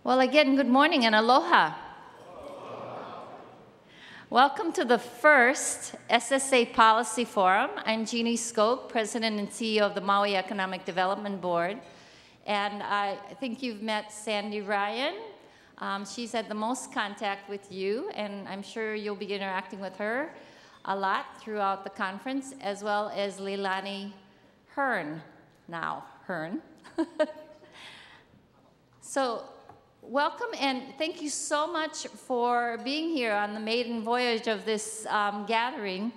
Well, again, good morning and aloha. Welcome to the first SSA Policy Forum. I'm Jeannie Skoke, President and CEO of the Maui Economic Development Board. And I think you've met Sandy Ryan. She's had the most contact with you, and I'm sure you'll be interacting with her a lot throughout the conference, as well as Leilani Hearn, now Hearn. So welcome, and thank you so much for being here on the maiden voyage of this gathering.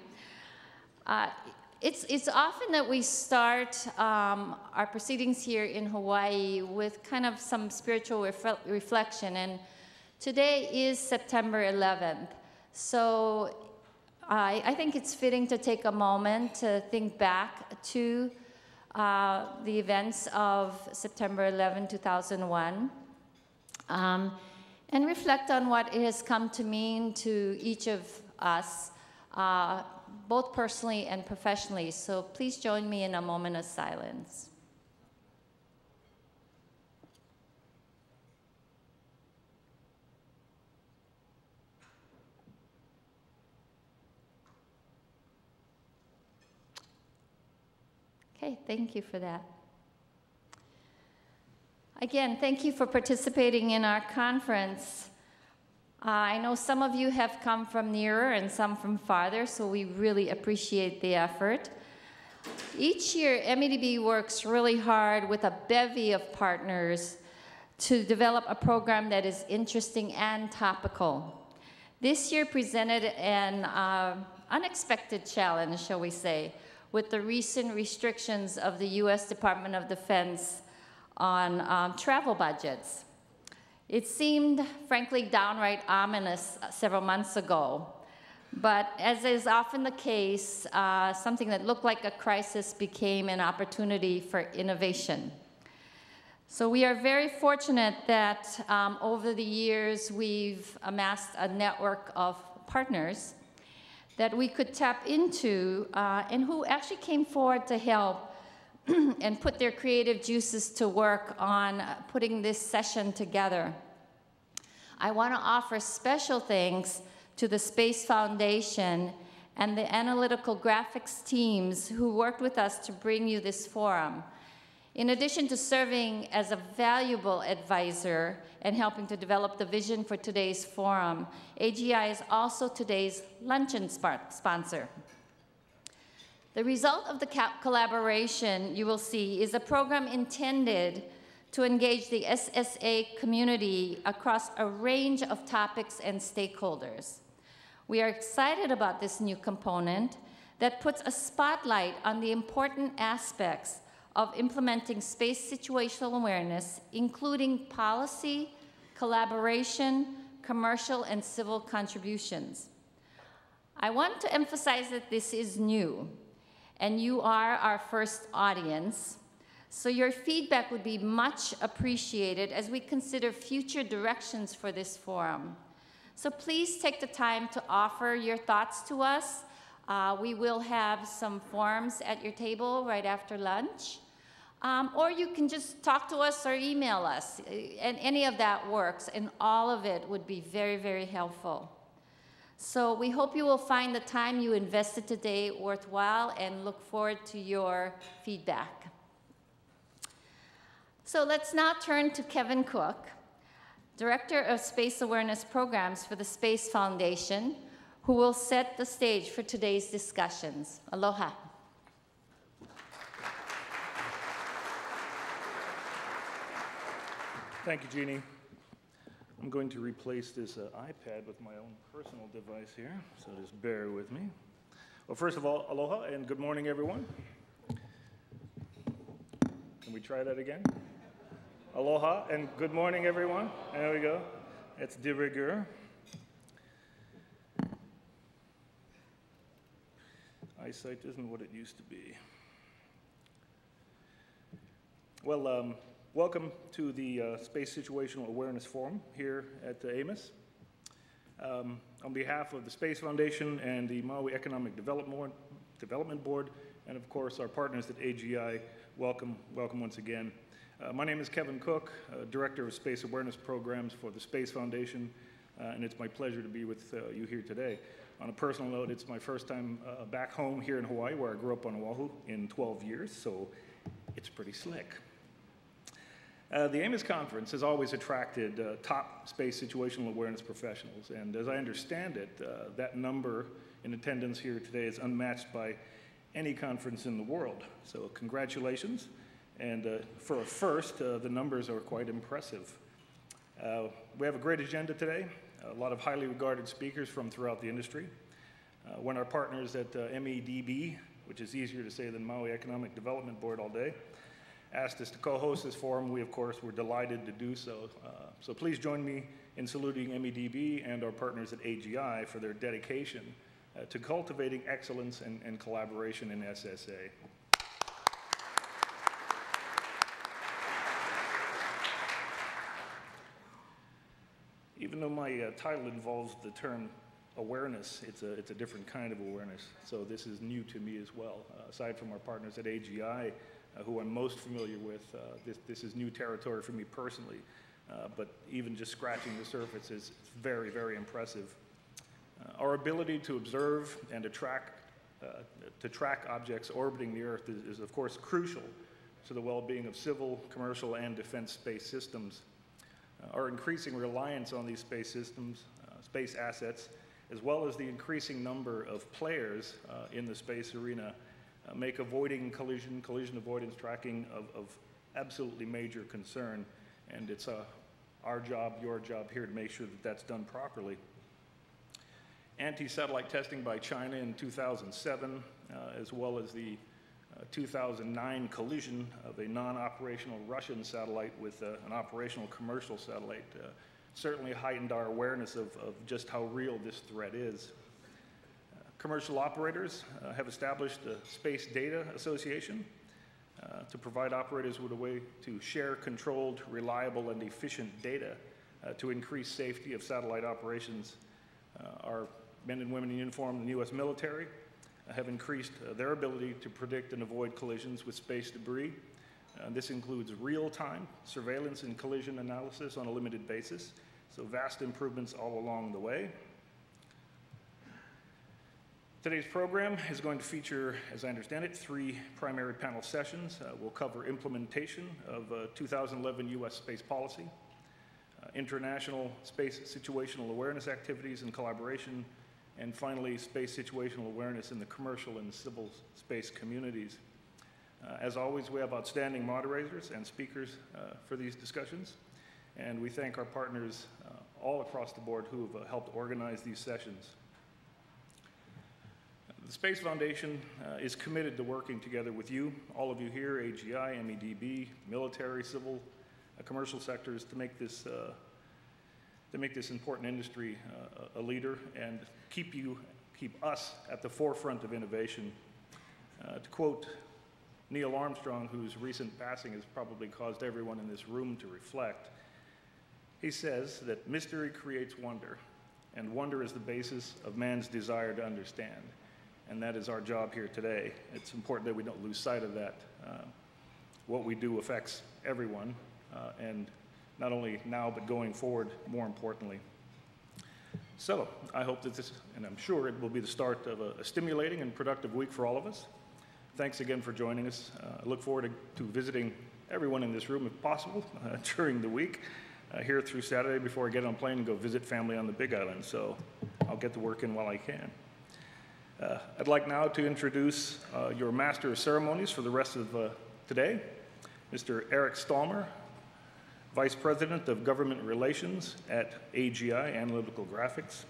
It's often that we start our proceedings here in Hawaii with kind of some spiritual reflection, and today is September 11th. So I think it's fitting to take a moment to think back to the events of September 11, 2001. And reflect on what it has come to mean to each of us, both personally and professionally. So please join me in a moment of silence. Okay, thank you for that. Again, thank you for participating in our conference. I know some of you have come from nearer and some from farther, so we really appreciate the effort. Each year, MEDB works really hard with a bevy of partners to develop a program that is interesting and topical. This year presented an unexpected challenge, shall we say, with the recent restrictions of the U.S. Department of Defense on travel budgets. It seemed, frankly, downright ominous several months ago. But as is often the case, something that looked like a crisis became an opportunity for innovation. So we are very fortunate that over the years we've amassed a network of partners that we could tap into and who actually came forward to help and put their creative juices to work on putting this session together. I want to offer special thanks to the Space Foundation and the analytical graphics teams who worked with us to bring you this forum. In addition to serving as a valuable advisor and helping to develop the vision for today's forum, AGI is also today's luncheon sponsor. The result of the collaboration, you will see, is a program intended to engage the SSA community across a range of topics and stakeholders. We are excited about this new component that puts a spotlight on the important aspects of implementing space situational awareness, including policy, collaboration, commercial, and civil contributions. I want to emphasize that this is new, and you are our first audience, so your feedback would be much appreciated as we consider future directions for this forum. So please take the time to offer your thoughts to us. We will have some forms at your table right after lunch, or you can just talk to us or email us, and any of that works, and all of it would be very, very helpful. So we hope you will find the time you invested today worthwhile and look forward to your feedback. So let's now turn to Kevin Cook, Director of Space Awareness Programs for the Space Foundation, who will set the stage for today's discussions. Aloha. Thank you, Jeannie. I'm going to replace this iPad with my own personal device here, so just bear with me. Well, first of all, aloha and good morning, everyone. Can we try that again? Aloha and good morning, everyone. There we go. It's de rigueur. Eyesight isn't what it used to be. Well, welcome to the Space Situational Awareness Forum here at AMOS. On behalf of the Space Foundation and the Maui Economic Development Board, and of course our partners at AGI, welcome once again. My name is Kevin Cook, Director of Space Awareness Programs for the Space Foundation, and it's my pleasure to be with you here today. On a personal note, it's my first time back home here in Hawaii, where I grew up on Oahu, in 12 years, so it's pretty slick. The AMOS Conference has always attracted top space situational awareness professionals, and as I understand it, that number in attendance here today is unmatched by any conference in the world. So congratulations. And for a first, the numbers are quite impressive. We have a great agenda today, a lot of highly regarded speakers from throughout the industry. When our partners at MEDB, which is easier to say than Maui Economic Development Board all day, asked us to co-host this forum, we of course were delighted to do so. So please join me in saluting MEDB and our partners at AGI for their dedication to cultivating excellence and collaboration in SSA. Even though my title involves the term awareness, it's a different kind of awareness. So this is new to me as well. Aside from our partners at AGI, who I'm most familiar with, this is new territory for me personally. But even just scratching the surface is very, very impressive. Our ability to observe and to track objects orbiting the Earth is of course crucial to the well-being of civil, commercial, and defense space systems. Our increasing reliance on these space systems, space assets, as well as the increasing number of players in the space arena make avoiding collision avoidance tracking of absolutely major concern. And it's our job, your job here to make sure that that's done properly. Anti-satellite testing by China in 2007, as well as the 2009 collision of a non-operational Russian satellite with an operational commercial satellite certainly heightened our awareness of just how real this threat is. Commercial operators have established a Space Data Association to provide operators with a way to share controlled, reliable, and efficient data to increase safety of satellite operations. Our men and women in uniform in the U.S. military have increased their ability to predict and avoid collisions with space debris. This includes real-time surveillance and collision analysis on a limited basis, so vast improvements all along the way. Today's program is going to feature, as I understand it, 3 primary panel sessions. We'll cover implementation of 2011 U.S. space policy, international space situational awareness activities and collaboration, and finally, space situational awareness in the commercial and civil space communities. As always, we have outstanding moderators and speakers for these discussions, and we thank our partners all across the board who have helped organize these sessions. The Space Foundation is committed to working together with you, all of you here, AGI, MEDB, military, civil, commercial sectors, to make this important industry a leader and keep us at the forefront of innovation. To quote Neil Armstrong, whose recent passing has probably caused everyone in this room to reflect, he says that mystery creates wonder, and wonder is the basis of man's desire to understand. And that is our job here today. It's important that we don't lose sight of that. What we do affects everyone, and not only now, but going forward, more importantly. So I hope that this, and I'm sure it will be the start of a stimulating and productive week for all of us. Thanks again for joining us. I look forward to visiting everyone in this room, if possible, during the week, here through Saturday before I get on a plane and go visit family on the Big Island. So I'll get to work in while I can. I'd like now to introduce your Master of Ceremonies for the rest of today, Mr. Eric Stallmer, Vice President of Government Relations at AGI Analytical Graphics.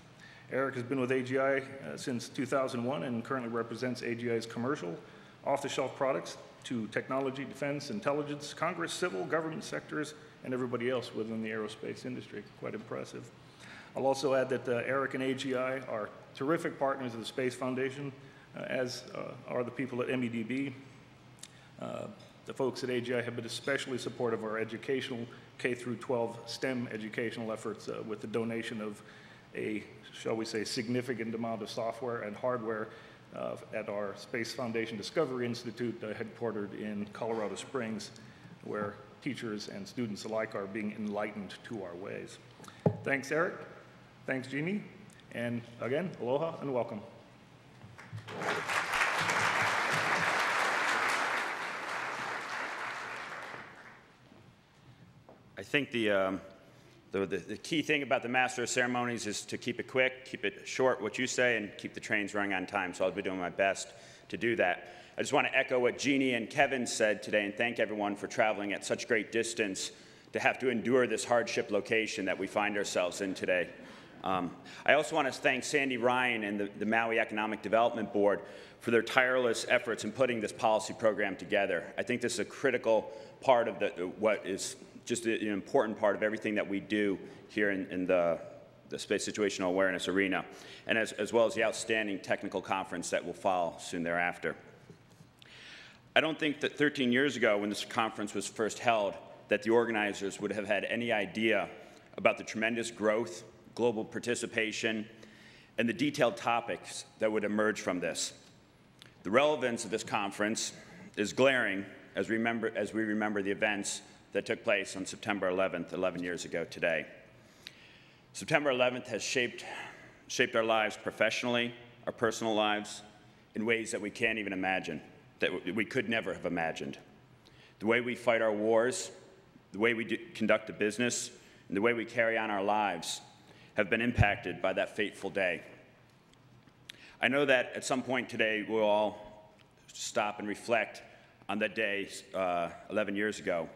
Eric has been with AGI since 2001 and currently represents AGI's commercial, off-the-shelf products to technology, defense, intelligence, Congress, civil, government sectors, and everybody else within the aerospace industry. Quite impressive. I'll also add that Eric and AGI are terrific partners of the Space Foundation, as are the people at MEDB. The folks at AGI have been especially supportive of our educational K-12 STEM educational efforts with the donation of a, shall we say, significant amount of software and hardware at our Space Foundation Discovery Institute, headquartered in Colorado Springs, where teachers and students alike are being enlightened to our ways. Thanks, Eric. Thanks, Jeannie. And again, aloha and welcome. I think the key thing about the Master of Ceremonies is to keep it quick, keep it short, what you say, and keep the trains running on time. So I'll be doing my best to do that. I just want to echo what Jeannie and Kevin said today and thank everyone for traveling at such great distance to have to endure this hardship location that we find ourselves in today. I also want to thank Sandy Ryan and the Maui Economic Development Board for their tireless efforts in putting this policy program together. I think this is a critical part of what is just an important part of everything that we do here in the Space Situational Awareness arena, and as well as the outstanding technical conference that will follow soon thereafter. I don't think that 13 years ago, when this conference was first held, that the organizers would have had any idea about the tremendous growth, global participation, and the detailed topics that would emerge from this. The relevance of this conference is glaring as we remember the events that took place on September 11th, 11 years ago today. September 11th has shaped our lives professionally, our personal lives, in ways that we can't even imagine, that we could never have imagined. The way we fight our wars, the way we conduct a business, and the way we carry on our lives have been impacted by that fateful day. I know that at some point today, we'll all stop and reflect on that day 11 years ago,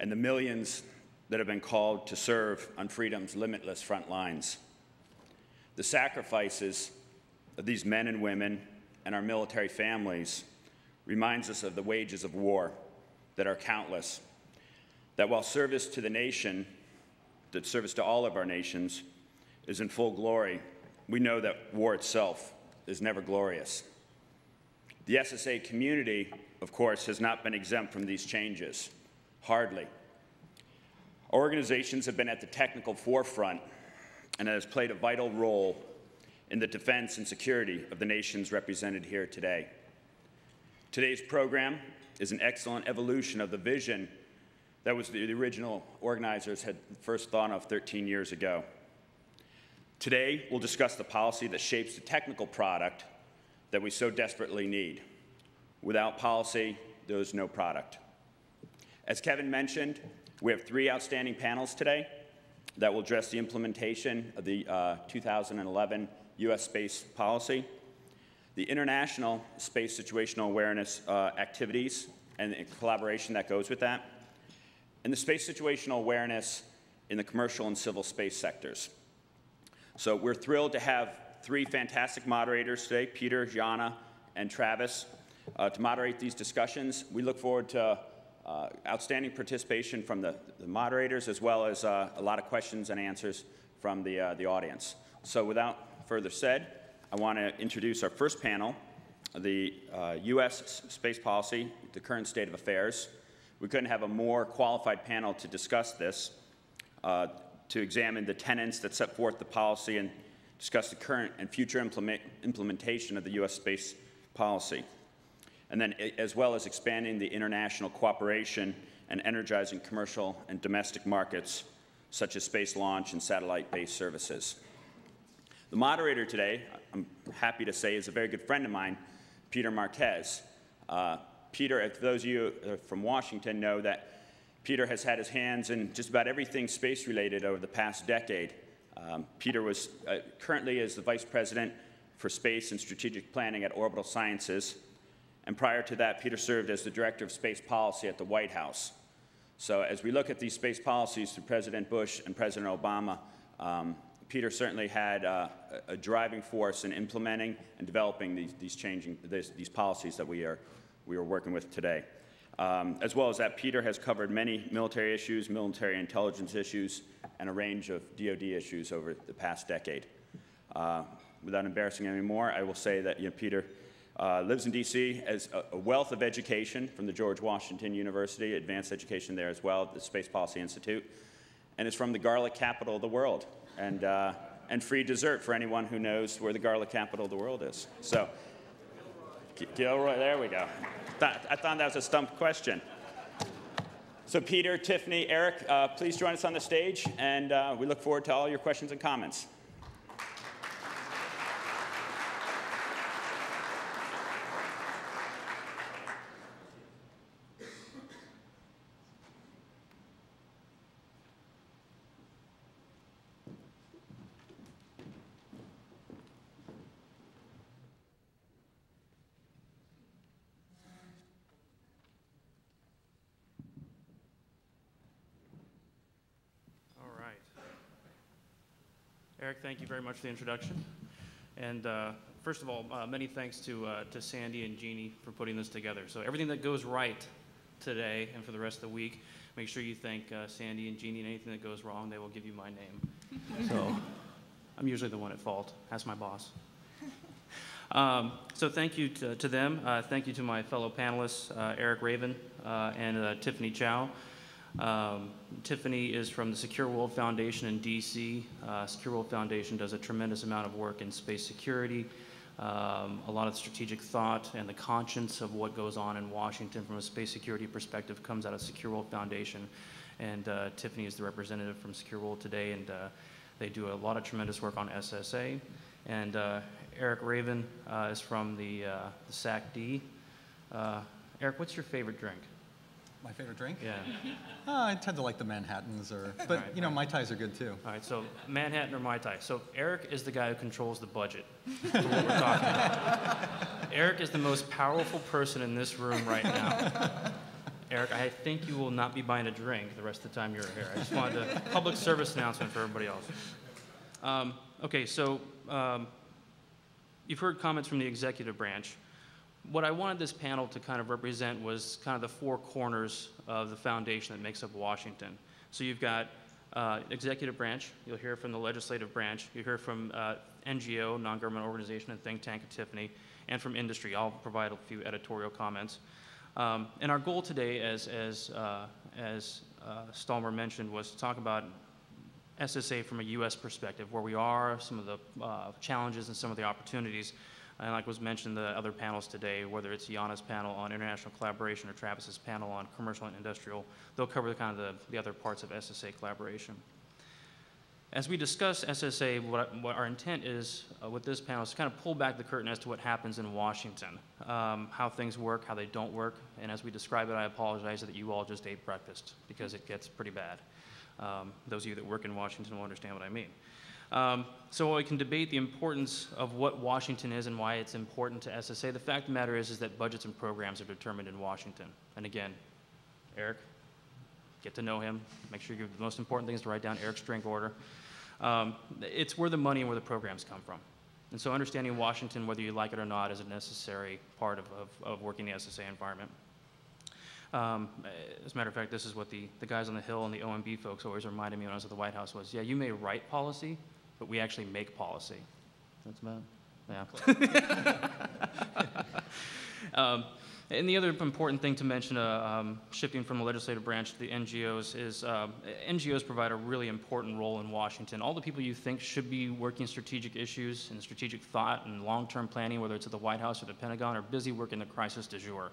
and the millions that have been called to serve on freedom's limitless front lines. The sacrifices of these men and women and our military families reminds us of the wages of war that are countless, that while service to the nation, that service to all of our nations is in full glory, we know that war itself is never glorious. The SSA community, of course, has not been exempt from these changes, hardly. Our organizations have been at the technical forefront and has played a vital role in the defense and security of the nations represented here today. Today's program is an excellent evolution of the vision that was the original organizers had first thought of 13 years ago. Today, we'll discuss the policy that shapes the technical product that we so desperately need. Without policy, there is no product. As Kevin mentioned, we have 3 outstanding panels today that will address the implementation of the 2011 U.S. space policy, the international space situational awareness activities and the collaboration that goes with that, and the space situational awareness in the commercial and civil space sectors. So we're thrilled to have 3 fantastic moderators today, Peter, Gianna, and Travis, to moderate these discussions. We look forward to outstanding participation from the moderators, as well as a lot of questions and answers from the audience. So without further said, I want to introduce our first panel, the U.S. space policy, the current state of affairs. We couldn't have a more qualified panel to discuss this, to examine the tenets that set forth the policy and discuss the current and future implementation of the U.S. space policy, and then as well as expanding the international cooperation and energizing commercial and domestic markets, such as space launch and satellite-based services. The moderator today, I'm happy to say, is a very good friend of mine, Peter Marquez. Peter, if those of you from Washington know that Peter has had his hands in just about everything space-related over the past decade. Peter was currently is the Vice President for Space and Strategic Planning at Orbital Sciences, and prior to that, Peter served as the Director of Space Policy at the White House. So as we look at these space policies through President Bush and President Obama, Peter certainly had a driving force in implementing and developing these policies that we are working with today. As well as that, Peter has covered many military issues, military intelligence issues, and a range of DoD issues over the past decade. Without embarrassing any more, I will say that Peter lives in D.C., has a wealth of education from the George Washington University, advanced education there as well, the Space Policy Institute, and is from the garlic capital of the world, and free dessert for anyone who knows where the garlic capital of the world is. So, Gilroy, there we go. I thought that was a stump question. So Peter, Tiffany, Eric, please join us on the stage, and we look forward to all your questions and comments. Eric, thank you very much for the introduction. And first of all, many thanks to Sandy and Jeannie for putting this together. So everything that goes right today and for the rest of the week, make sure you thank Sandy and Jeannie, and anything that goes wrong, they will give you my name. So I'm usually the one at fault. That's my boss. So thank you to them. Thank you to my fellow panelists, Eric Raven and Tiffany Chow. Tiffany is from the Secure World Foundation in DC. Secure World Foundation does a tremendous amount of work in space security, a lot of strategic thought and the conscience of what goes on in Washington from a space security perspective comes out of Secure World Foundation. And Tiffany is the representative from Secure World today, and they do a lot of tremendous work on SSA. And Eric Raven is from the SAC-D. Eric, what's your favorite drink? My favorite drink? Yeah. I tend to like the Manhattans, but you know, Mai Tais are good too. All right, so Manhattan or Mai Tai. So Eric is the guy who controls the budget for what we're talking about. Eric is the most powerful person in this room right now. Eric, I think you will not be buying a drink the rest of the time you're here. I just wanted a public service announcement for everybody else. Okay, so you've heard comments from the executive branch. What I wanted this panel to kind of represent was kind of the four corners of the foundation that makes up Washington. So you've got executive branch, you'll hear from the legislative branch, you'll hear from NGO, non-government organization, and think tank at Tiffany, and from industry. I'll provide a few editorial comments. And our goal today, as Stallmer mentioned, was to talk about SSA from a U.S. perspective, where we are, some of the challenges and some of the opportunities. And like was mentioned in the other panels today, whether it's Yana's panel on international collaboration or Travis's panel on commercial and industrial, they'll cover kind of the other parts of SSA collaboration. As we discuss SSA, what our intent is with this panel is to kind of pull back the curtain as to what happens in Washington, how things work, how they don't work. And as we describe it, I apologize that you all just ate breakfast because it gets pretty bad. Those of you that work in Washington will understand what I mean. So while we can debate the importance of what Washington is and why it's important to SSA, the fact of the matter is that budgets and programs are determined in Washington. And again, Eric, get to know him. Make sure the most important thing is to write down Eric's drink order. It's where the money and where the programs come from. And so understanding Washington, whether you like it or not, is a necessary part of working the SSA environment. As a matter of fact, this is what the guys on the Hill and the OMB folks always reminded me when I was at the White House was, yeah, you may write policy, but we actually make policy. That's about, yeah. And the other important thing to mention, shifting from the legislative branch to the NGOs, is NGOs provide a really important role in Washington. All the people you think should be working strategic issues and strategic thought and long-term planning, whether it's at the White House or the Pentagon, are busy working the crisis du jour.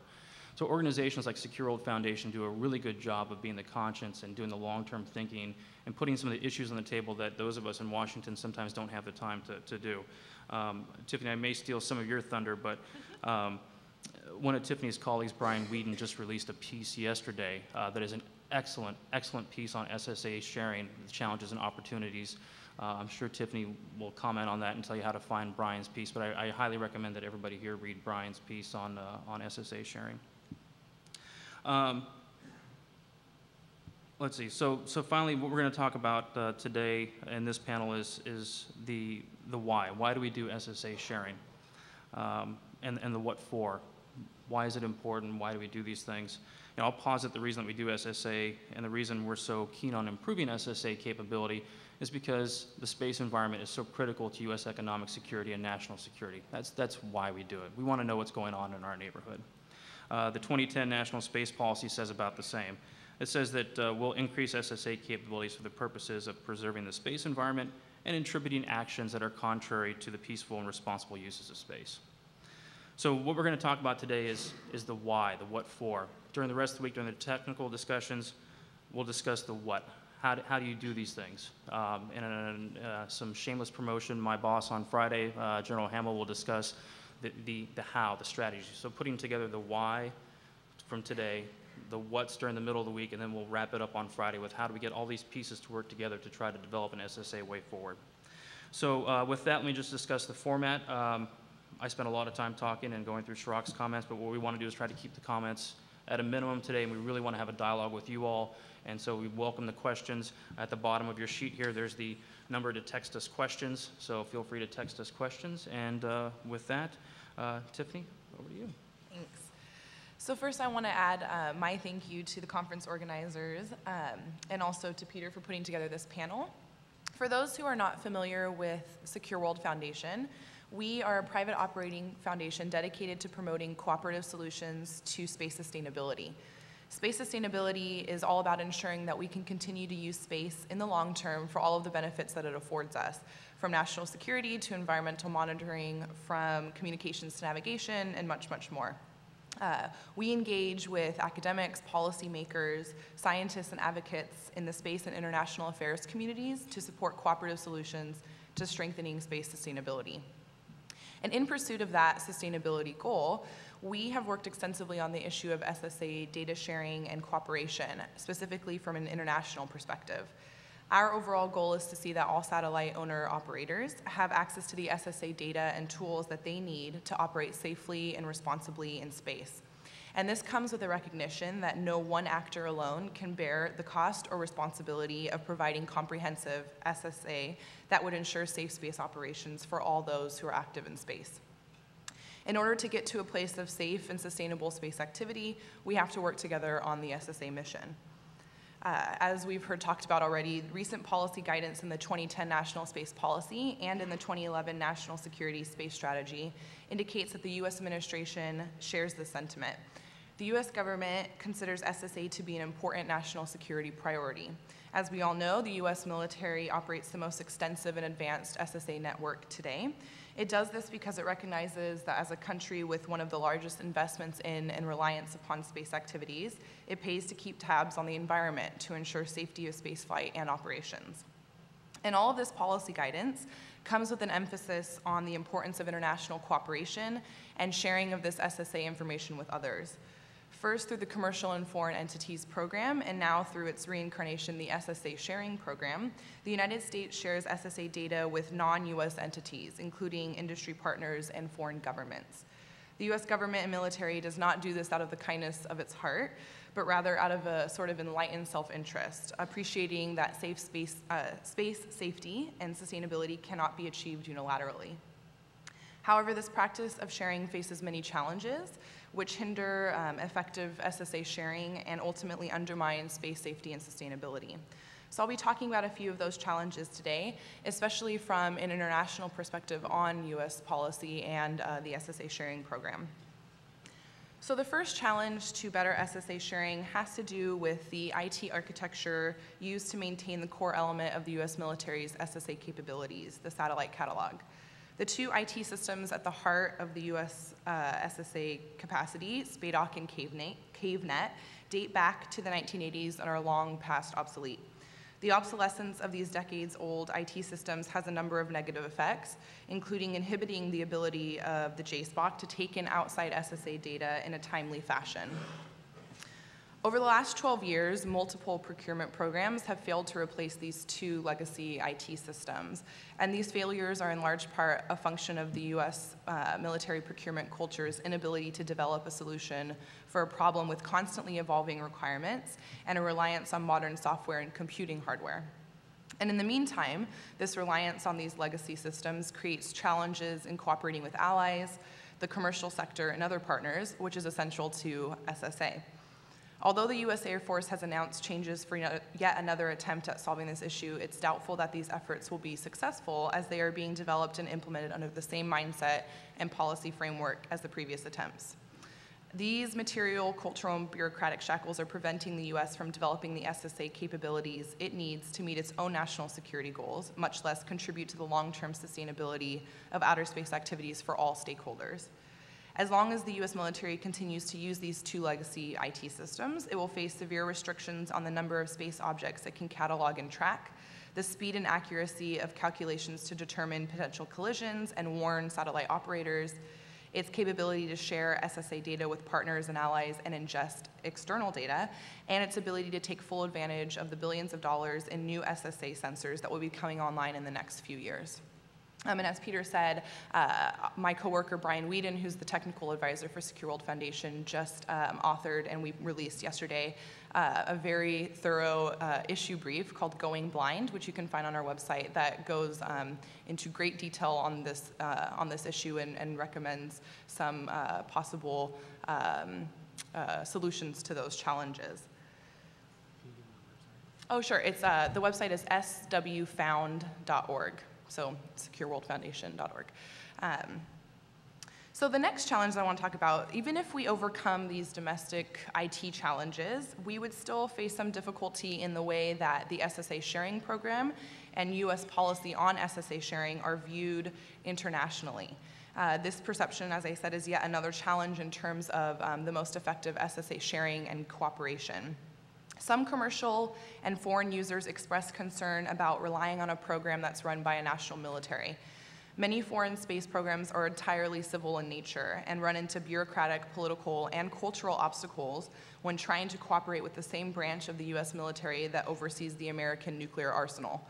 So organizations like Secure World Foundation do a really good job of being the conscience and doing the long-term thinking and putting some of the issues on the table that those of us in Washington sometimes don't have the time to do. Tiffany, I may steal some of your thunder, but one of Tiffany's colleagues, Brian Whedon, just released a piece yesterday that is an excellent, excellent piece on SSA sharing the challenges and opportunities. I'm sure Tiffany will comment on that and tell you how to find Brian's piece, but I highly recommend that everybody here read Brian's piece on SSA sharing. Let's see. So finally, what we're going to talk about today in this panel is the why. Why do we do SSA sharing, and the what for? Why is it important? Why do we do these things? And I'll posit the reason that we do SSA and the reason we're so keen on improving SSA capability is because the space environment is so critical to U.S. economic security and national security. That's why we do it. We want to know what's going on in our neighborhood. The 2010 National Space Policy says about the same. It says that we'll increase SSA capabilities for the purposes of preserving the space environment and attributing actions that are contrary to the peaceful and responsible uses of space. So what we're going to talk about today is the why, the what for. During the rest of the week, during the technical discussions, we'll discuss the what. How do you do these things? And some shameless promotion, my boss on Friday, General Hamill, will discuss the how, the strategy. So putting together the why from today, the what's during the middle of the week, and then we'll wrap it up on Friday with how do we get all these pieces to work together to try to develop an SSA way forward. So with that, let me just discuss the format. I spent a lot of time talking and going through Chirag's comments, but what we want to do is try to keep the comments at a minimum today, and we really want to have a dialogue with you all. And so we welcome the questions. At the bottom of your sheet here, there's the number to text us questions. So feel free to text us questions. And with that, Tiffany, over to you. Thanks. So first I want to add my thank you to the conference organizers and also to Peter for putting together this panel. For those who are not familiar with Secure World Foundation, we are a private operating foundation dedicated to promoting cooperative solutions to space sustainability. Space sustainability is all about ensuring that we can continue to use space in the long term for all of the benefits that it affords us, from national security to environmental monitoring, from communications to navigation, and much, much more. We engage with academics, policymakers, scientists, and advocates in the space and international affairs communities to support cooperative solutions to strengthening space sustainability. And in pursuit of that sustainability goal, we have worked extensively on the issue of SSA data sharing and cooperation, specifically from an international perspective. Our overall goal is to see that all satellite owner-operators have access to the SSA data and tools that they need to operate safely and responsibly in space. And this comes with a recognition that no one actor alone can bear the cost or responsibility of providing comprehensive SSA that would ensure safe space operations for all those who are active in space. In order to get to a place of safe and sustainable space activity, we have to work together on the SSA mission. As we've heard talked about already, recent policy guidance in the 2010 National Space Policy and in the 2011 National Security Space Strategy indicates that the U.S. administration shares this sentiment. The U.S. government considers SSA to be an important national security priority. As we all know, the U.S. military operates the most extensive and advanced SSA network today. It does this because it recognizes that as a country with one of the largest investments in and reliance upon space activities, it pays to keep tabs on the environment to ensure safety of spaceflight and operations. And all of this policy guidance comes with an emphasis on the importance of international cooperation and sharing of this SSA information with others. First through the Commercial and Foreign Entities Program, and now through its reincarnation, the SSA Sharing Program, the United States shares SSA data with non-U.S. entities, including industry partners and foreign governments. The U.S. government and military does not do this out of the kindness of its heart, but rather out of a sort of enlightened self-interest, appreciating that space safety and sustainability cannot be achieved unilaterally. However, this practice of sharing faces many challenges, which hinder effective SSA sharing and ultimately undermine space safety and sustainability. So I'll be talking about a few of those challenges today, especially from an international perspective on U.S. policy and the SSA sharing program. So the first challenge to better SSA sharing has to do with the IT architecture used to maintain the core element of the U.S. military's SSA capabilities, the satellite catalog. The two IT systems at the heart of the U.S. SSA capacity, SPADOC and CaveNet, date back to the 1980s and are long past obsolete. The obsolescence of these decades-old IT systems has a number of negative effects, including inhibiting the ability of the JSPOC to take in outside SSA data in a timely fashion. Over the last 12 years, multiple procurement programs have failed to replace these two legacy IT systems, and these failures are in large part a function of the U.S. Military procurement culture's inability to develop a solution for a problem with constantly evolving requirements and a reliance on modern software and computing hardware. And in the meantime, this reliance on these legacy systems creates challenges in cooperating with allies, the commercial sector, and other partners, which is essential to SSA. Although the U.S. Air Force has announced changes for yet another attempt at solving this issue, it's doubtful that these efforts will be successful as they are being developed and implemented under the same mindset and policy framework as the previous attempts. These material, cultural, and bureaucratic shackles are preventing the U.S. from developing the SSA capabilities it needs to meet its own national security goals, much less contribute to the long-term sustainability of outer space activities for all stakeholders. As long as the US military continues to use these two legacy IT systems, it will face severe restrictions on the number of space objects it can catalog and track, the speed and accuracy of calculations to determine potential collisions and warn satellite operators, its capability to share SSA data with partners and allies and ingest external data, and its ability to take full advantage of the billions of dollars in new SSA sensors that will be coming online in the next few years. And as Peter said, my coworker Brian Whedon, who's the technical advisor for Secure World Foundation, just authored, and we released yesterday, a very thorough issue brief called Going Blind, which you can find on our website, that goes into great detail on this issue and recommends some possible solutions to those challenges. Oh, sure. It's the website is swfound.org. So secureworldfoundation.org. So the next challenge that I want to talk about, even if we overcome these domestic IT challenges, we would still face some difficulty in the way that the SSA sharing program and US policy on SSA sharing are viewed internationally. This perception, as I said, is yet another challenge in terms of the most effective SSA sharing and cooperation. Some commercial and foreign users express concern about relying on a program that's run by a national military. Many foreign space programs are entirely civil in nature and run into bureaucratic, political, and cultural obstacles when trying to cooperate with the same branch of the US military that oversees the American nuclear arsenal.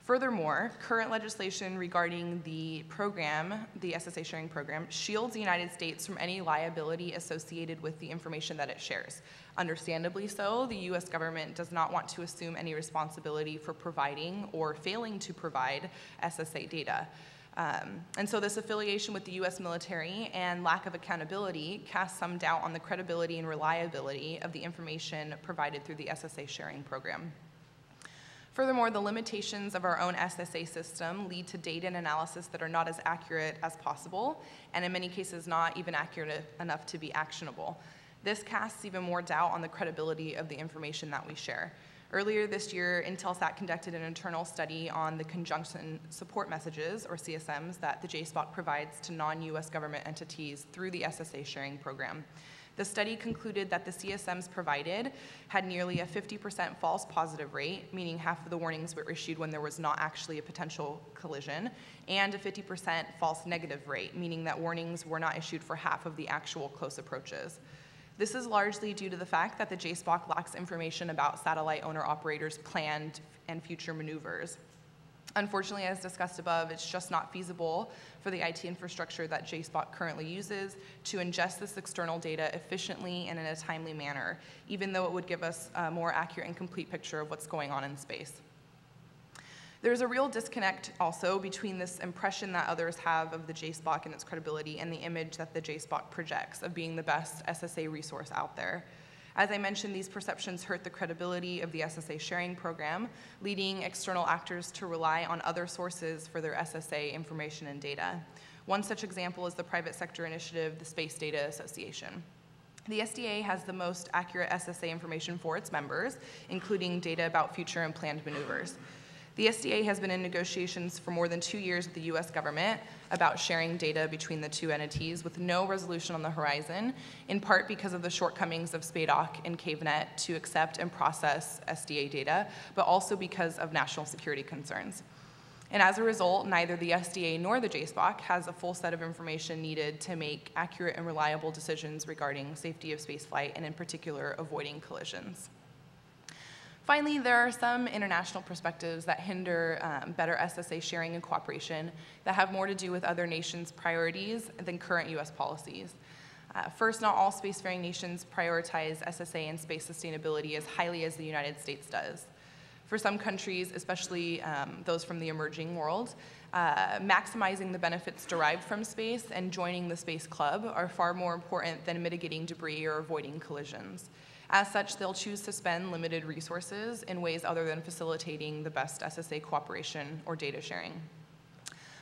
Furthermore, current legislation regarding the program, the SSA sharing program, shields the United States from any liability associated with the information that it shares. Understandably so, the US government does not want to assume any responsibility for providing or failing to provide SSA data. And so this affiliation with the US military and lack of accountability casts some doubt on the credibility and reliability of the information provided through the SSA sharing program. Furthermore, the limitations of our own SSA system lead to data and analysis that are not as accurate as possible, and in many cases not even accurate enough to be actionable. This casts even more doubt on the credibility of the information that we share. Earlier this year, Intelsat conducted an internal study on the conjunction support messages, or CSMs, that the JSPOC provides to non-US government entities through the SSA sharing program. The study concluded that the CSMs provided had nearly a 50% false positive rate, meaning half of the warnings were issued when there was not actually a potential collision, and a 50% false negative rate, meaning that warnings were not issued for half of the actual close approaches. This is largely due to the fact that the JSPOC lacks information about satellite owner-operators' planned and future maneuvers. Unfortunately, as discussed above, it's just not feasible for the IT infrastructure that JSPOC currently uses to ingest this external data efficiently and in a timely manner, even though it would give us a more accurate and complete picture of what's going on in space. There's a real disconnect also between this impression that others have of the JSPOC and its credibility and the image that the JSPOC projects of being the best SSA resource out there. As I mentioned, these perceptions hurt the credibility of the SSA sharing program, leading external actors to rely on other sources for their SSA information and data. One such example is the private sector initiative, the Space Data Association. The SDA has the most accurate SSA information for its members, including data about future and planned maneuvers. The SDA has been in negotiations for more than 2 years with the US government about sharing data between the two entities with no resolution on the horizon, in part because of the shortcomings of SPADOC and CaveNet to accept and process SDA data, but also because of national security concerns. And as a result, neither the SDA nor the JSPOC has a full set of information needed to make accurate and reliable decisions regarding safety of spaceflight and in particular avoiding collisions. Finally, there are some international perspectives that hinder better SSA sharing and cooperation that have more to do with other nations' priorities than current US policies. First, not all spacefaring nations prioritize SSA and space sustainability as highly as the United States does. For some countries, especially those from the emerging world, maximizing the benefits derived from space and joining the space club are far more important than mitigating debris or avoiding collisions. As such, they'll choose to spend limited resources in ways other than facilitating the best SSA cooperation or data sharing.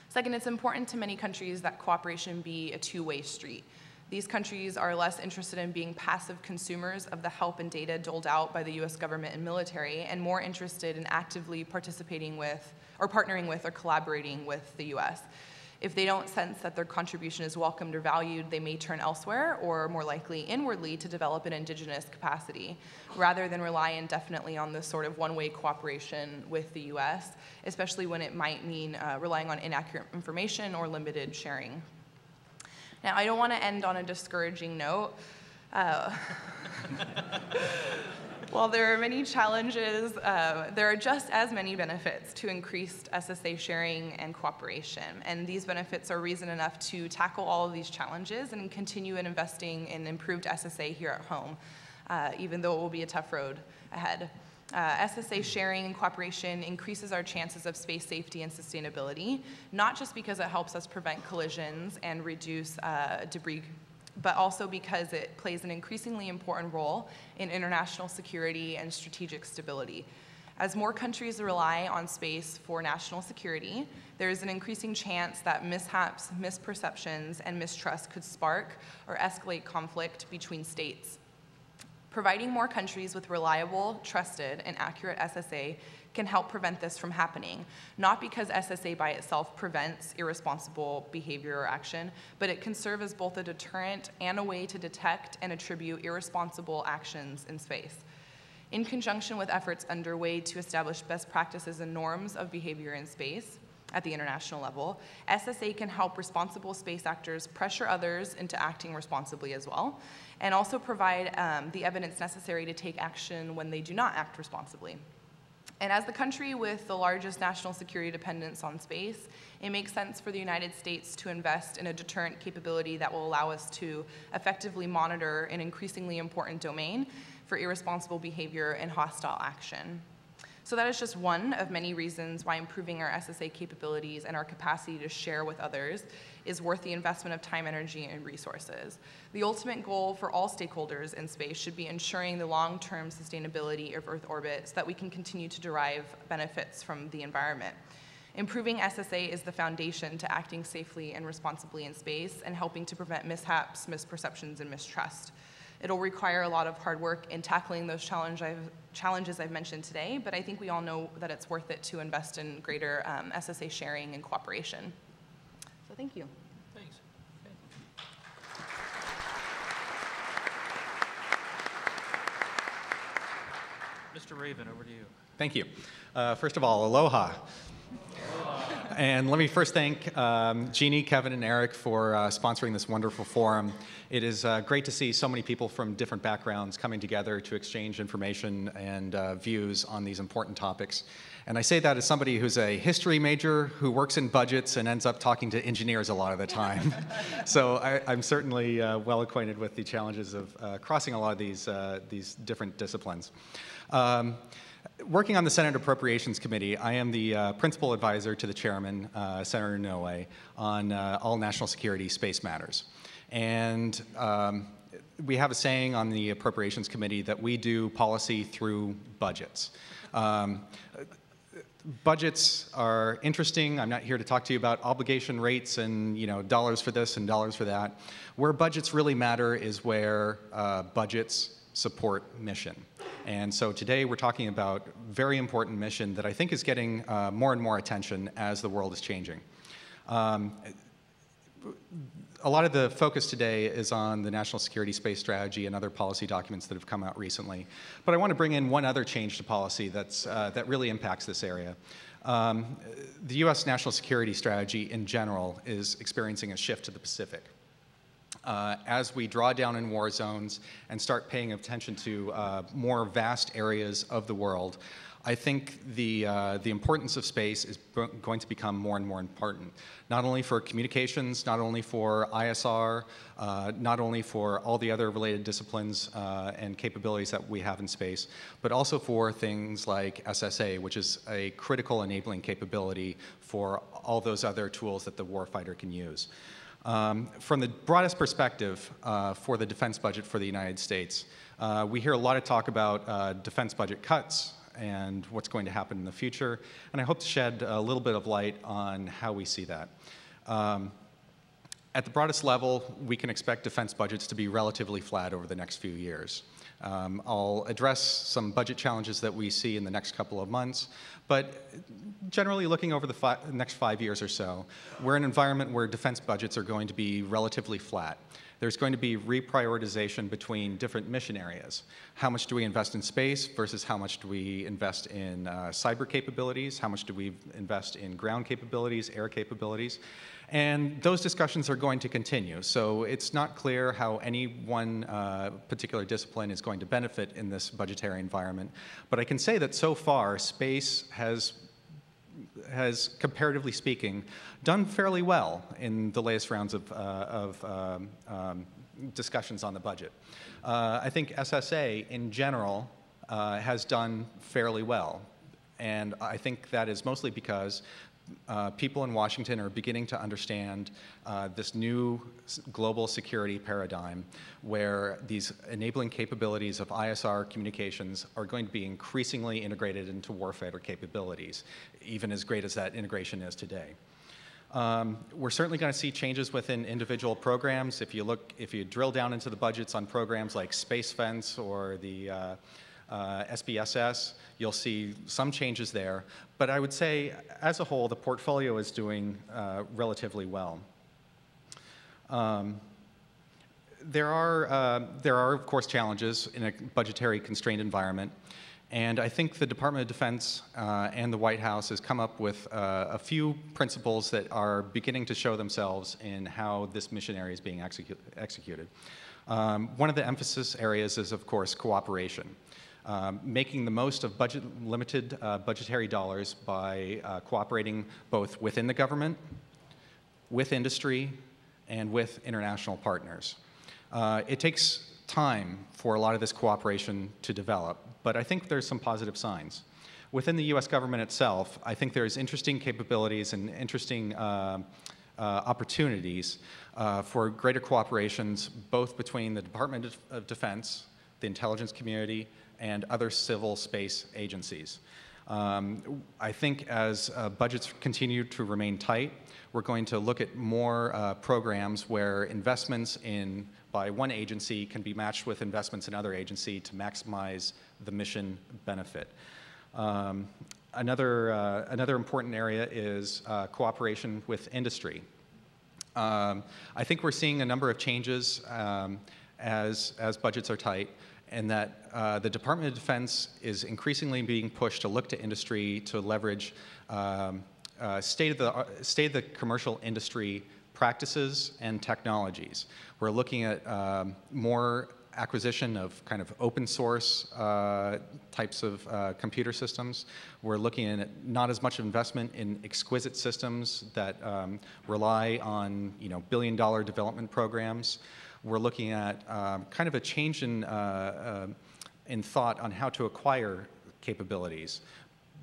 Second, it's important to many countries that cooperation be a two-way street. These countries are less interested in being passive consumers of the help and data doled out by the US government and military, and more interested in actively participating with, or partnering with, or collaborating with the US. If they don't sense that their contribution is welcomed or valued, they may turn elsewhere, or more likely inwardly, to develop an indigenous capacity, rather than rely indefinitely on this sort of one-way cooperation with the US, especially when it might mean relying on inaccurate information or limited sharing. Now, I don't want to end on a discouraging note. While there are many challenges, there are just as many benefits to increased SSA sharing and cooperation. And these benefits are reason enough to tackle all of these challenges and continue investing in improved SSA here at home, even though it will be a tough road ahead. SSA sharing and cooperation increases our chances of space safety and sustainability, not just because it helps us prevent collisions and reduce debris, but also because it plays an increasingly important role in international security and strategic stability. As more countries rely on space for national security, there is an increasing chance that mishaps, misperceptions, and mistrust could spark or escalate conflict between states. Providing more countries with reliable, trusted, and accurate SSA can help prevent this from happening, not because SSA by itself prevents irresponsible behavior or action, but it can serve as both a deterrent and a way to detect and attribute irresponsible actions in space. In conjunction with efforts underway to establish best practices and norms of behavior in space at the international level, SSA can help responsible space actors pressure others into acting responsibly as well, and also provide the evidence necessary to take action when they do not act responsibly. And as the country with the largest national security dependence on space, it makes sense for the United States to invest in a deterrent capability that will allow us to effectively monitor an increasingly important domain for irresponsible behavior and hostile action. So that is just one of many reasons why improving our SSA capabilities and our capacity to share with others is worth the investment of time, energy, and resources. The ultimate goal for all stakeholders in space should be ensuring the long-term sustainability of Earth orbit so that we can continue to derive benefits from the environment. Improving SSA is the foundation to acting safely and responsibly in space and helping to prevent mishaps, misperceptions, and mistrust. It'll require a lot of hard work in tackling those challenges I've mentioned today, but I think we all know that it's worth it to invest in greater SSA sharing and cooperation. So thank you. Thanks. Mr. Raven, over to you. Thank you. First of all, aloha. And let me first thank Jeannie, Kevin, and Eric for sponsoring this wonderful forum. It is great to see so many people from different backgrounds coming together to exchange information and views on these important topics. And I say that as somebody who's a history major who works in budgets and ends up talking to engineers a lot of the time. So I'm certainly well acquainted with the challenges of crossing a lot of these different disciplines. Working on the Senate Appropriations Committee, I am the principal advisor to the chairman, Senator Inouye, on all national security space matters. And we have a saying on the Appropriations Committee that we do policy through budgets. Budgets are interesting. I'm not here to talk to you about obligation rates and dollars for this and dollars for that. Where budgets really matter is where budgets support mission. And so today we're talking about a very important mission that I think is getting more and more attention as the world is changing. A lot of the focus today is on the National Security Space Strategy and other policy documents that have come out recently. But I want to bring in one other change to policy that really impacts this area. The U.S. National Security Strategy in general is experiencing a shift to the Pacific. As we draw down in war zones and start paying attention to more vast areas of the world, I think the importance of space is going to become more and more important, not only for communications, not only for ISR, not only for all the other related disciplines and capabilities that we have in space, but also for things like SSA, which is a critical enabling capability for all those other tools that the warfighter can use. From the broadest perspective for the defense budget for the United States, we hear a lot of talk about defense budget cuts and what's going to happen in the future, and I hope to shed a little bit of light on how we see that. At the broadest level, we can expect defense budgets to be relatively flat over the next few years. I'll address some budget challenges that we see in the next couple of months, but generally looking over the next 5 years or so, we're in an environment where defense budgets are going to be relatively flat. There's going to be reprioritization between different mission areas. How much do we invest in space versus how much do we invest in cyber capabilities? How much do we invest in ground capabilities, air capabilities? And those discussions are going to continue. So it's not clear how any one particular discipline is going to benefit in this budgetary environment. But I can say that so far, space has comparatively speaking, done fairly well in the latest rounds of discussions on the budget. I think SSA in general has done fairly well. And I think that is mostly because people in Washington are beginning to understand this new global security paradigm where these enabling capabilities of ISR communications are going to be increasingly integrated into warfighter capabilities, even as great as that integration is today. We're certainly going to see changes within individual programs. If you drill down into the budgets on programs like Space Fence or the SBSS, you'll see some changes there. But I would say, as a whole, the portfolio is doing relatively well. There are, of course, challenges in a budgetary constrained environment. And I think the Department of Defense and the White House has come up with a few principles that are beginning to show themselves in how this mission area is being executed. One of the emphasis areas is, of course, cooperation. Making the most of limited budgetary dollars by cooperating both within the government, with industry, and with international partners. It takes time for a lot of this cooperation to develop, but I think there's some positive signs. Within the US government itself, I think there's interesting capabilities and interesting opportunities for greater cooperations both between the Department of Defense, the intelligence community, and other civil space agencies. I think as budgets continue to remain tight, we're going to look at more programs where investments by one agency can be matched with investments in other agency to maximize the mission benefit. Another important area is cooperation with industry. I think we're seeing a number of changes as budgets are tight, and that the Department of Defense is increasingly being pushed to look to industry to leverage state of the commercial industry practices and technologies. We're looking at more acquisition of kind of open source types of computer systems. We're looking at not as much investment in exquisite systems that rely on billion-dollar development programs. We're looking at kind of a change in thought on how to acquire capabilities,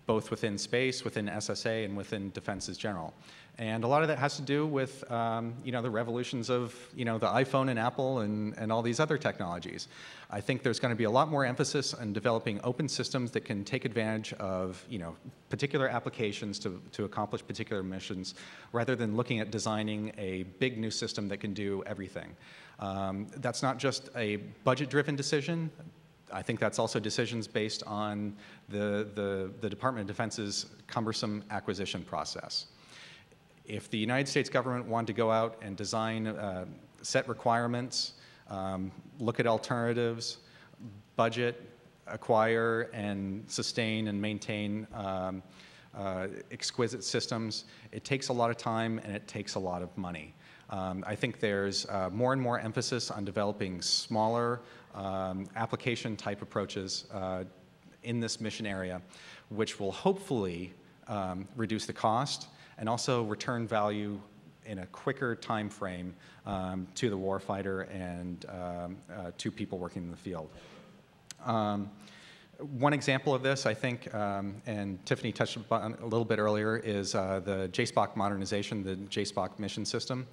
both within space, within SSA, and within defense as general. And a lot of that has to do with the revolutions of the iPhone and Apple and all these other technologies. I think there's going to be a lot more emphasis on developing open systems that can take advantage of particular applications to accomplish particular missions, rather than looking at designing a big new system that can do everything. That's not just a budget-driven decision. I think that's also decisions based on the Department of Defense's cumbersome acquisition process. If the United States government wanted to go out and design set requirements, look at alternatives, budget, acquire, and sustain and maintain exquisite systems, it takes a lot of time and it takes a lot of money. I think there's more and more emphasis on developing smaller application-type approaches in this mission area, which will hopefully reduce the cost and also return value in a quicker time frame to the warfighter and to people working in the field. One example of this, I think, and Tiffany touched on a little bit earlier, is the JSPOC modernization, the JSPOC mission system.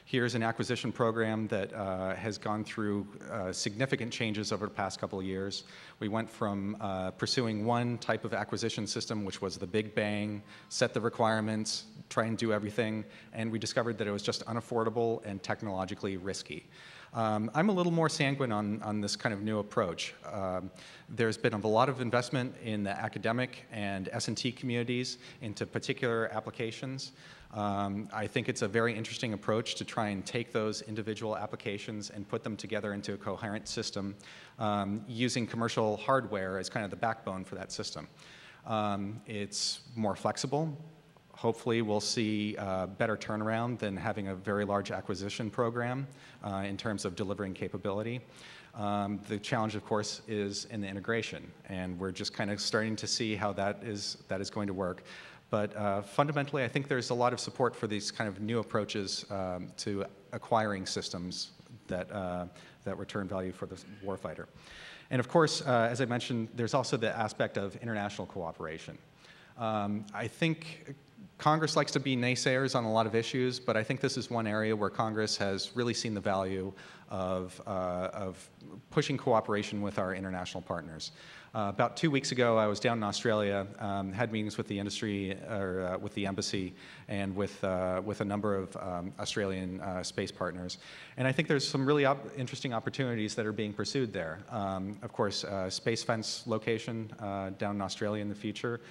Here's an acquisition program that has gone through significant changes over the past couple of years. We went from pursuing one type of acquisition system, which was the big bang, set the requirements, try and do everything, and we discovered that it was just unaffordable and technologically risky. I'm a little more sanguine on this kind of new approach. There's been a lot of investment in the academic and S&T communities into particular applications. I think it's a very interesting approach to try and take those individual applications and put them together into a coherent system using commercial hardware as kind of the backbone for that system. It's more flexible. Hopefully we'll see better turnaround than having a very large acquisition program in terms of delivering capability. The challenge, of course, is in the integration, and we're just kind of starting to see how that is going to work. But fundamentally, I think there's a lot of support for these kind of new approaches to acquiring systems that return value for the warfighter. And of course, as I mentioned, there's also the aspect of international cooperation. I think Congress likes to be naysayers on a lot of issues, but I think this is one area where Congress has really seen the value of pushing cooperation with our international partners. About 2 weeks ago, I was down in Australia, had meetings with the industry, or with the embassy, and with a number of Australian space partners. And I think there's some really interesting opportunities that are being pursued there. Of course, space fence location down in Australia in the future.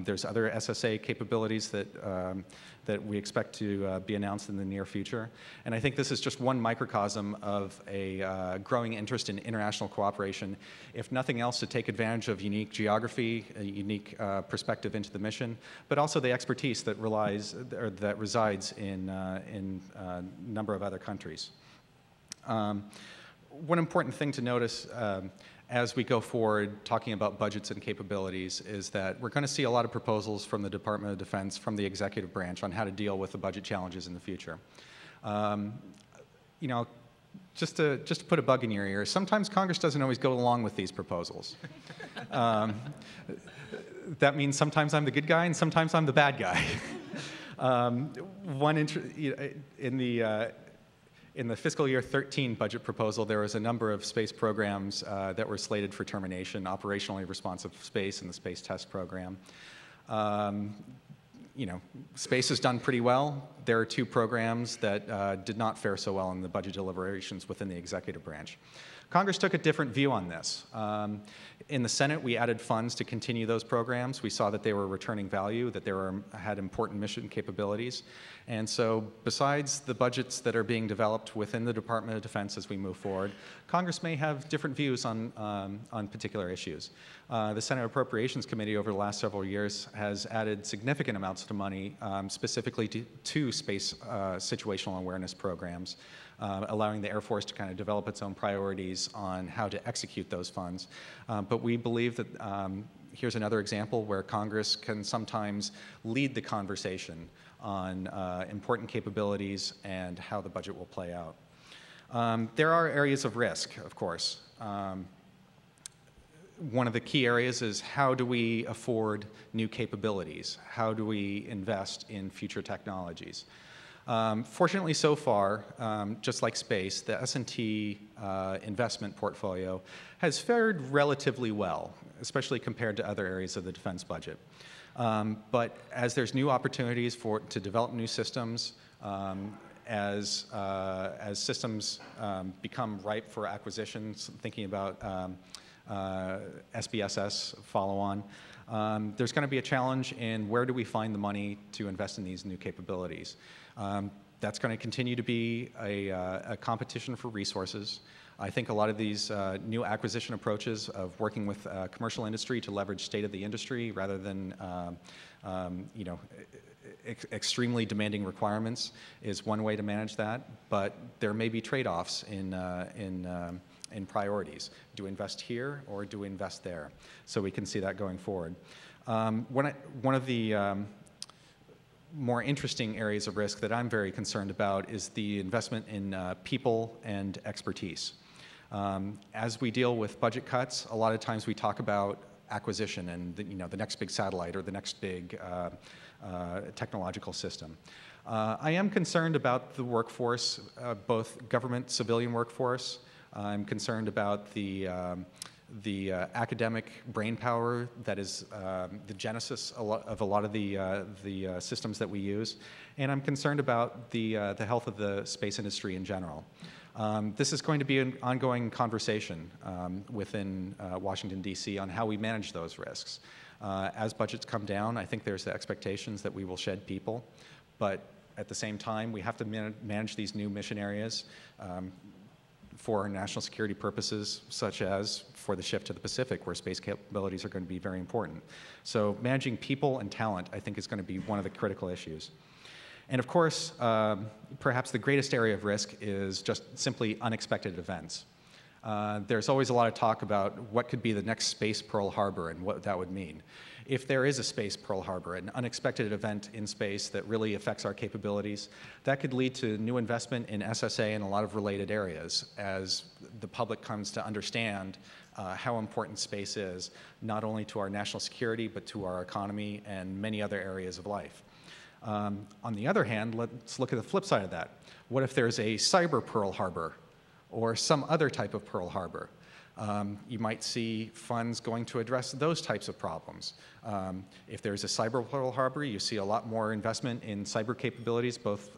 There's other SSA capabilities that we expect to be announced in the near future. And I think this is just one microcosm of a growing interest in international cooperation, if nothing else, to take advantage of unique geography, a unique perspective into the mission, but also the expertise that resides in a number of other countries. One important thing to notice as we go forward talking about budgets and capabilities is that we're going to see a lot of proposals from the Department of Defense, from the executive branch, on how to deal with the budget challenges in the future. You know, just to put a bug in your ear, sometimes Congress doesn't always go along with these proposals. That means sometimes I'm the good guy and sometimes I'm the bad guy. In the fiscal year 13 budget proposal, there was a number of space programs that were slated for termination: operationally responsive space and the space test program. You know, space has done pretty well. There are 2 programs that did not fare so well in the budget deliberations within the executive branch. Congress took a different view on this. In the Senate, we added funds to continue those programs. We saw that they were returning value, that they had important mission capabilities. And so besides the budgets that are being developed within the Department of Defense as we move forward, Congress may have different views on particular issues. The Senate Appropriations Committee over the last several years has added significant amounts of money specifically to space situational awareness programs, allowing the Air Force to kind of develop its own priorities on how to execute those funds. But we believe that here's another example where Congress can sometimes lead the conversation on important capabilities and how the budget will play out. There are areas of risk, of course. One of the key areas is how do we afford new capabilities? How do we invest in future technologies? Fortunately, so far, just like space, the S&T investment portfolio has fared relatively well, especially compared to other areas of the defense budget. But as there's new opportunities to develop new systems, as systems become ripe for acquisitions, thinking about SBSS follow-on, there's going to be a challenge in where do we find the money to invest in these new capabilities. That's going to continue to be a competition for resources. I think a lot of these new acquisition approaches of working with commercial industry to leverage state of the industry rather than you know, extremely demanding requirements is one way to manage that, but there may be trade-offs in priorities. Do we invest here or do we invest there? So we can see that going forward. One of the more interesting areas of risk that I'm very concerned about is the investment in people and expertise. As we deal with budget cuts, a lot of times we talk about acquisition and the next big satellite or the next big technological system. I am concerned about the workforce, both government, civilian workforce. I'm concerned about the academic brain power that is the genesis of a lot of the systems that we use, and I'm concerned about the health of the space industry in general. This is going to be an ongoing conversation within Washington, D.C. on how we manage those risks. As budgets come down, I think there's the expectations that we will shed people, but at the same time, we have to manage these new mission areas for national security purposes, such as for the shift to the Pacific, where space capabilities are going to be very important. So managing people and talent, I think, is going to be one of the critical issues. And of course, perhaps the greatest area of risk is just simply unexpected events. There's always a lot of talk about what could be the next space Pearl Harbor and what that would mean. If there is a space Pearl Harbor, an unexpected event in space that really affects our capabilities, that could lead to new investment in SSA and a lot of related areas as the public comes to understand how important space is, not only to our national security, but to our economy and many other areas of life. On the other hand, let's look at the flip side of that. What if there's a cyber Pearl Harbor or some other type of Pearl Harbor? You might see funds going to address those types of problems. If there's a cyber Pearl Harbor, you see a lot more investment in cyber capabilities, both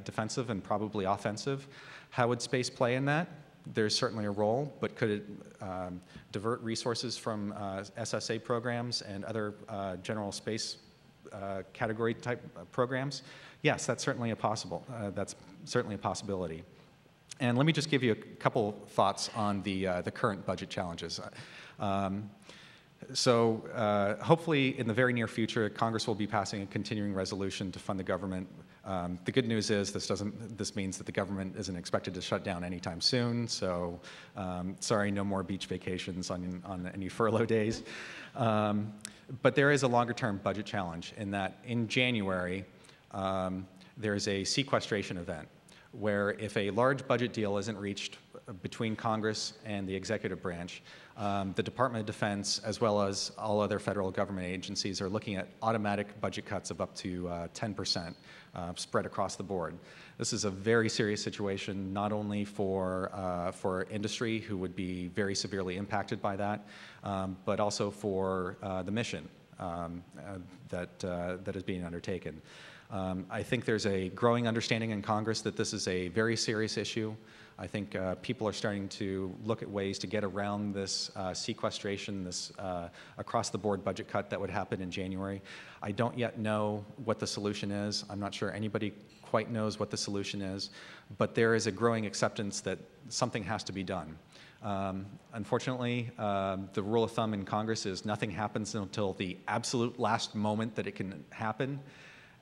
defensive and probably offensive. How would space play in that? There's certainly a role, but could it divert resources from SSA programs and other general space category type programs? Yes, that's certainly a possibility. And let me just give you a couple thoughts on the current budget challenges. Hopefully, in the very near future, Congress will be passing a continuing resolution to fund the government. The good news is this means that the government isn't expected to shut down anytime soon. So, sorry, no more beach vacations on any furlough days. But there is a longer-term budget challenge in that in January there is a sequestration event, where if a large budget deal isn't reached between Congress and the executive branch, the Department of Defense, as well as all other federal government agencies, are looking at automatic budget cuts of up to 10% spread across the board. This is a very serious situation, not only for industry, who would be very severely impacted by that, but also for the mission that is being undertaken. I think there's a growing understanding in Congress that this is a very serious issue. I think people are starting to look at ways to get around this sequestration, this across-the-board budget cut that would happen in January. I don't yet know what the solution is. I'm not sure anybody quite knows what the solution is, but there is a growing acceptance that something has to be done. Unfortunately, the rule of thumb in Congress is nothing happens until the absolute last moment that it can happen.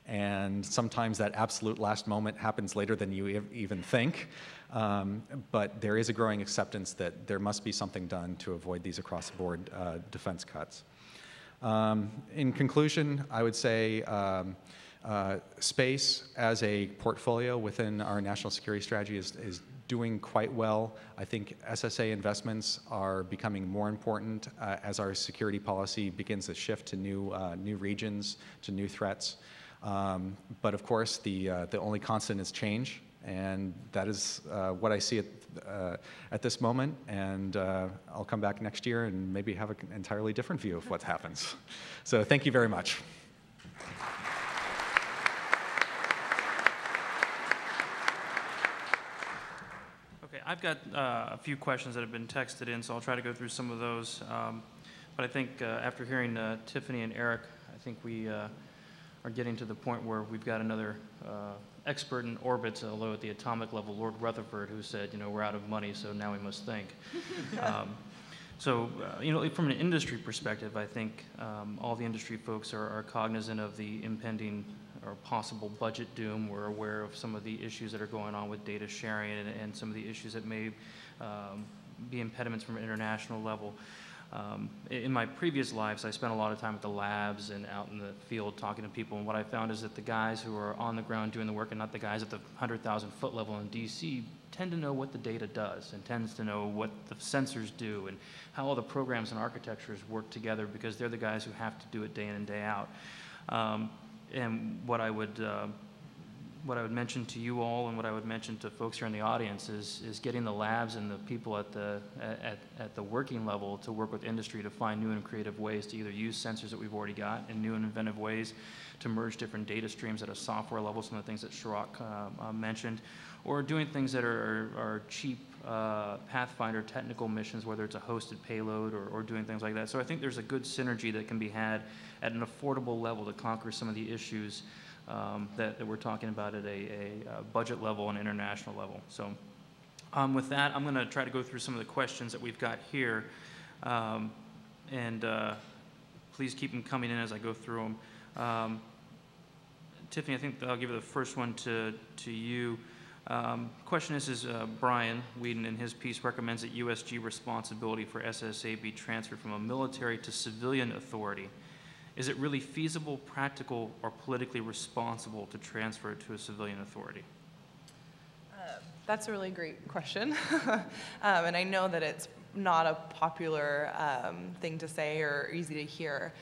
And sometimes that absolute last moment happens later than you even think. But there is a growing acceptance that there must be something done to avoid these across-the-board defense cuts. In conclusion, I would say space as a portfolio within our national security strategy is doing quite well. I think SSA investments are becoming more important as our security policy begins to shift to new regions, to new threats. But of course, the only constant is change, and that is what I see at this moment. And I'll come back next year and maybe have an entirely different view of what happens. So thank you very much. Okay, I've got a few questions that have been texted in, so I'll try to go through some of those. But I think after hearing Tiffany and Eric, I think we are getting to the point where we've got another expert in orbits, although at the atomic level, Lord Rutherford, who said, we're out of money, so now we must think. From an industry perspective, I think all the industry folks are cognizant of the impending or possible budget doom. We're aware of some of the issues that are going on with data sharing and some of the issues that may be impediments from an international level. In my previous lives, I spent a lot of time at the labs and out in the field talking to people, and what I found is that the guys who are on the ground doing the work and not the guys at the 100,000-foot level in DC tend to know what the data does and tends to know what the sensors do and how all the programs and architectures work together, because they're the guys who have to do it day in and day out. And what I would mention to you all and what I would mention to folks here in the audience is getting the labs and the people at the working level to work with industry to find new and creative ways to either use sensors that we've already got in new and inventive ways to merge different data streams at a software level, some of the things that Shirok mentioned, or doing things that are cheap Pathfinder technical missions, whether it's a hosted payload or doing things like that. So I think there's a good synergy that can be had at an affordable level to conquer some of the issues that we're talking about at a budget level and international level. So with that, I'm going to try to go through some of the questions that we've got here. Please keep them coming in as I go through them. Tiffany, I think I'll give the first one to you. Question is Brian Whedon in his piece recommends that USG responsibility for SSA be transferred from a military to civilian authority. Is it really feasible, practical, or politically responsible to transfer it to a civilian authority? That's a really great question. And I know that it's not a popular thing to say or easy to hear.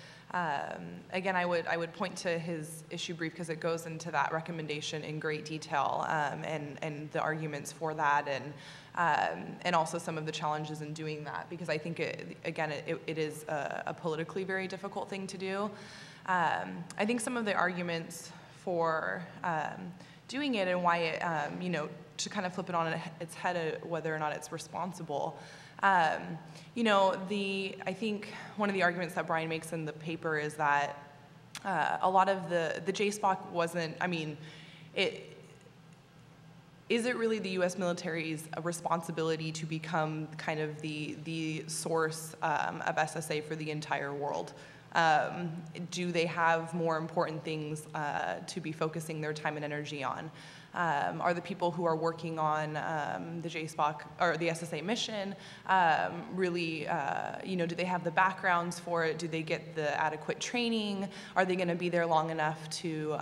Again, I would point to his issue brief because it goes into that recommendation in great detail and the arguments for that and also some of the challenges in doing that, because I think it is a politically very difficult thing to do. I think some of the arguments for doing it and why it, to kind of flip it on its head whether or not it's responsible. I think one of the arguments that Brian makes in the paper is that a lot of the JSPOC wasn't, is it really the U.S. military's responsibility to become kind of the source of SSA for the entire world? Do they have more important things to be focusing their time and energy on? Are the people who are working on the JSPOC or the SSA mission really, do they have the backgrounds for it? Do they get the adequate training? Are they going to be there long enough to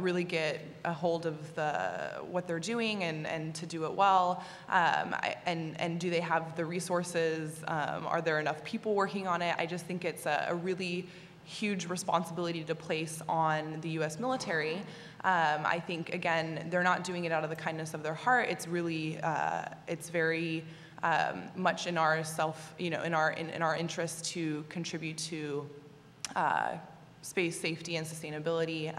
really get a hold of what they're doing and to do it well? And do they have the resources? Are there enough people working on it? I just think it's a really huge responsibility to place on the U.S. military. I think, again, they're not doing it out of the kindness of their heart. It's really, it's very much in our in our interest to contribute to space safety and sustainability.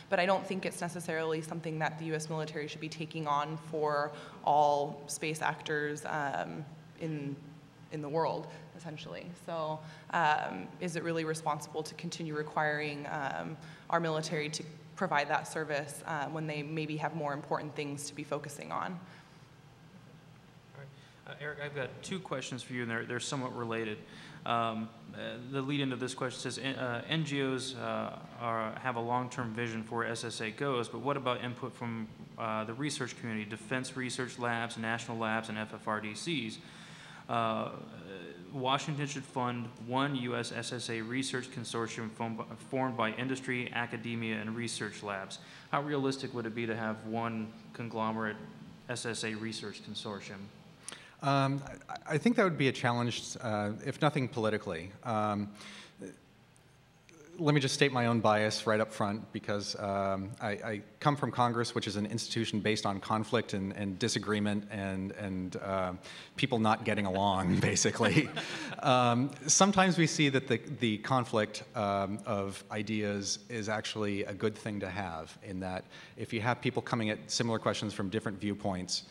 But I don't think it's necessarily something that the U.S. military should be taking on for all space actors in the world, essentially. So is it really responsible to continue requiring our military to provide that service when they maybe have more important things to be focusing on? All right. Eric, I've got two questions for you, and they're somewhat related. The lead into this question says, NGOs have a long-term vision for where SSA goes, but what about input from the research community, defense research labs, national labs, and FFRDCs? Washington should fund one U.S. SSA research consortium formed by industry, academia, and research labs. How realistic would it be to have one conglomerate SSA research consortium? I think that would be a challenge, if nothing politically. Let me just state my own bias right up front, because I come from Congress, which is an institution based on conflict and disagreement and people not getting along, basically. Sometimes we see that the conflict of ideas is actually a good thing to have, in that if you have people coming at similar questions from different viewpoints,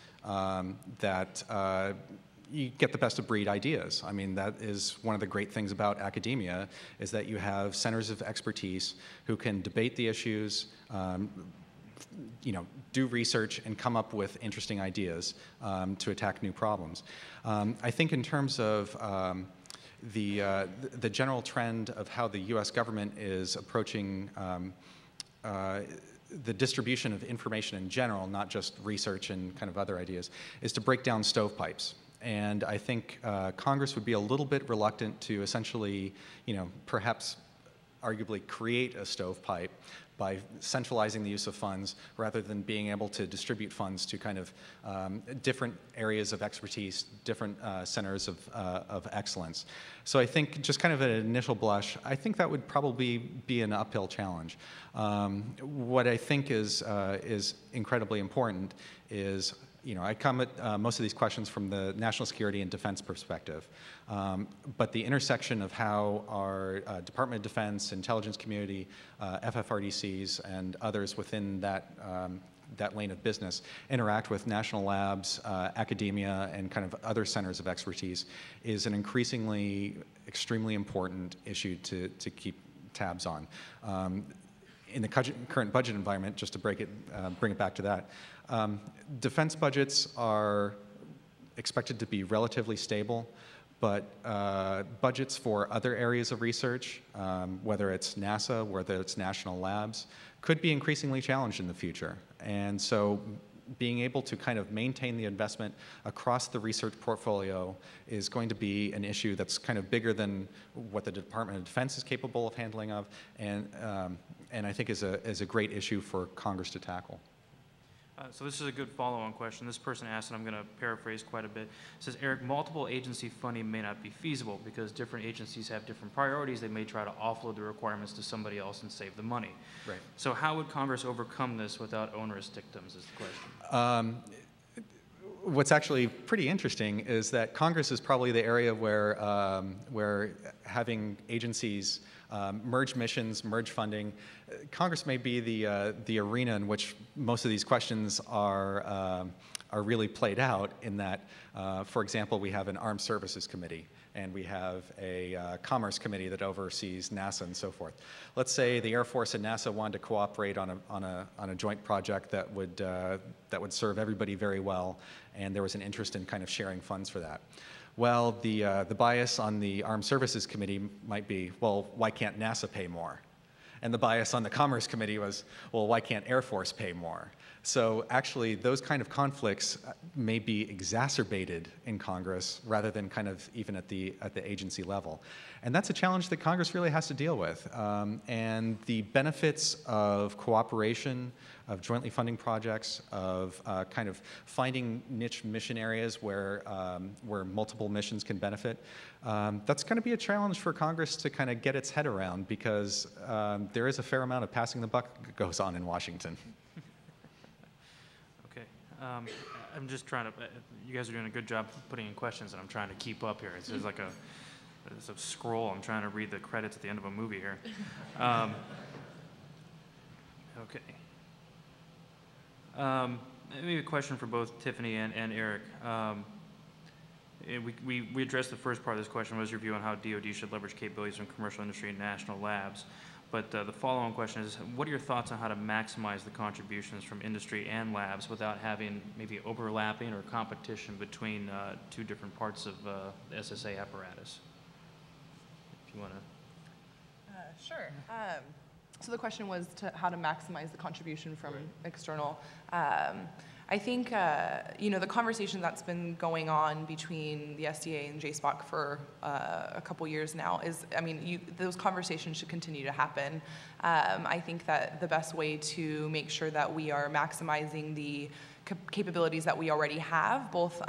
you get the best of breed ideas. I mean, that is one of the great things about academia, is that you have centers of expertise who can debate the issues, do research and come up with interesting ideas to attack new problems. I think in terms of the general trend of how the U.S. government is approaching the distribution of information in general, not just research and kind of other ideas, is to break down stovepipes. And I think Congress would be a little bit reluctant to essentially, perhaps arguably create a stovepipe by centralizing the use of funds rather than being able to distribute funds to kind of different areas of expertise, different centers of excellence. So I think just kind of at an initial blush, I think that would probably be an uphill challenge. What I think is incredibly important is, I come at most of these questions from the national security and defense perspective, but the intersection of how our Department of Defense, intelligence community, FFRDCs, and others within that that lane of business, interact with national labs, academia, and kind of other centers of expertise is an increasingly extremely important issue to keep tabs on. In the current budget environment, just to bring it back to that, defense budgets are expected to be relatively stable, but budgets for other areas of research, whether it's NASA, whether it's national labs, could be increasingly challenged in the future. And so being able to kind of maintain the investment across the research portfolio is going to be an issue that's kind of bigger than what the Department of Defense is capable of handling of, and I think is a great issue for Congress to tackle. So this is a good follow-on question. This person asked, and I'm going to paraphrase quite a bit. It says, Eric, multiple agency funding may not be feasible because different agencies have different priorities. They may try to offload the requirements to somebody else and save the money. Right. So how would Congress overcome this without onerous dictums is the question. What's actually pretty interesting is that Congress is probably the area where having agencies merge missions, merge funding. Congress may be the arena in which most of these questions are really played out in that, for example, we have an Armed Services Committee and we have a Commerce Committee that oversees NASA and so forth. Let's say the Air Force and NASA wanted to cooperate on a joint project that would serve everybody very well, and there was an interest in kind of sharing funds for that. Well, the bias on the Armed Services Committee might be, well, why can't NASA pay more? And the bias on the Commerce Committee was, well, why can't Air Force pay more? So actually, those kind of conflicts may be exacerbated in Congress rather than kind of even at the agency level. And that's a challenge that Congress really has to deal with. And the benefits of cooperation, of jointly funding projects, of kind of finding niche mission areas where multiple missions can benefit, that's going to be a challenge for Congress to kind of get its head around, because there is a fair amount of passing the buck that goes on in Washington. Okay. I'm just trying to, you guys are doing a good job putting in questions, and I'm trying to keep up here. It's like it's a scroll. I'm trying to read the credits at the end of a movie here. Okay. Maybe a question for both Tiffany and Eric. We addressed the first part of this question, was your view on how DoD should leverage capabilities from commercial industry and national labs. But the follow-on question is, what are your thoughts on how to maximize the contributions from industry and labs without having maybe overlapping or competition between two different parts of the SSA apparatus? If you want to. Sure. So the question was how to maximize the contribution from external. I think, the conversation that's been going on between the SDA and JSPOC for a couple years now is, those conversations should continue to happen. I think that the best way to make sure that we are maximizing the capabilities that we already have, both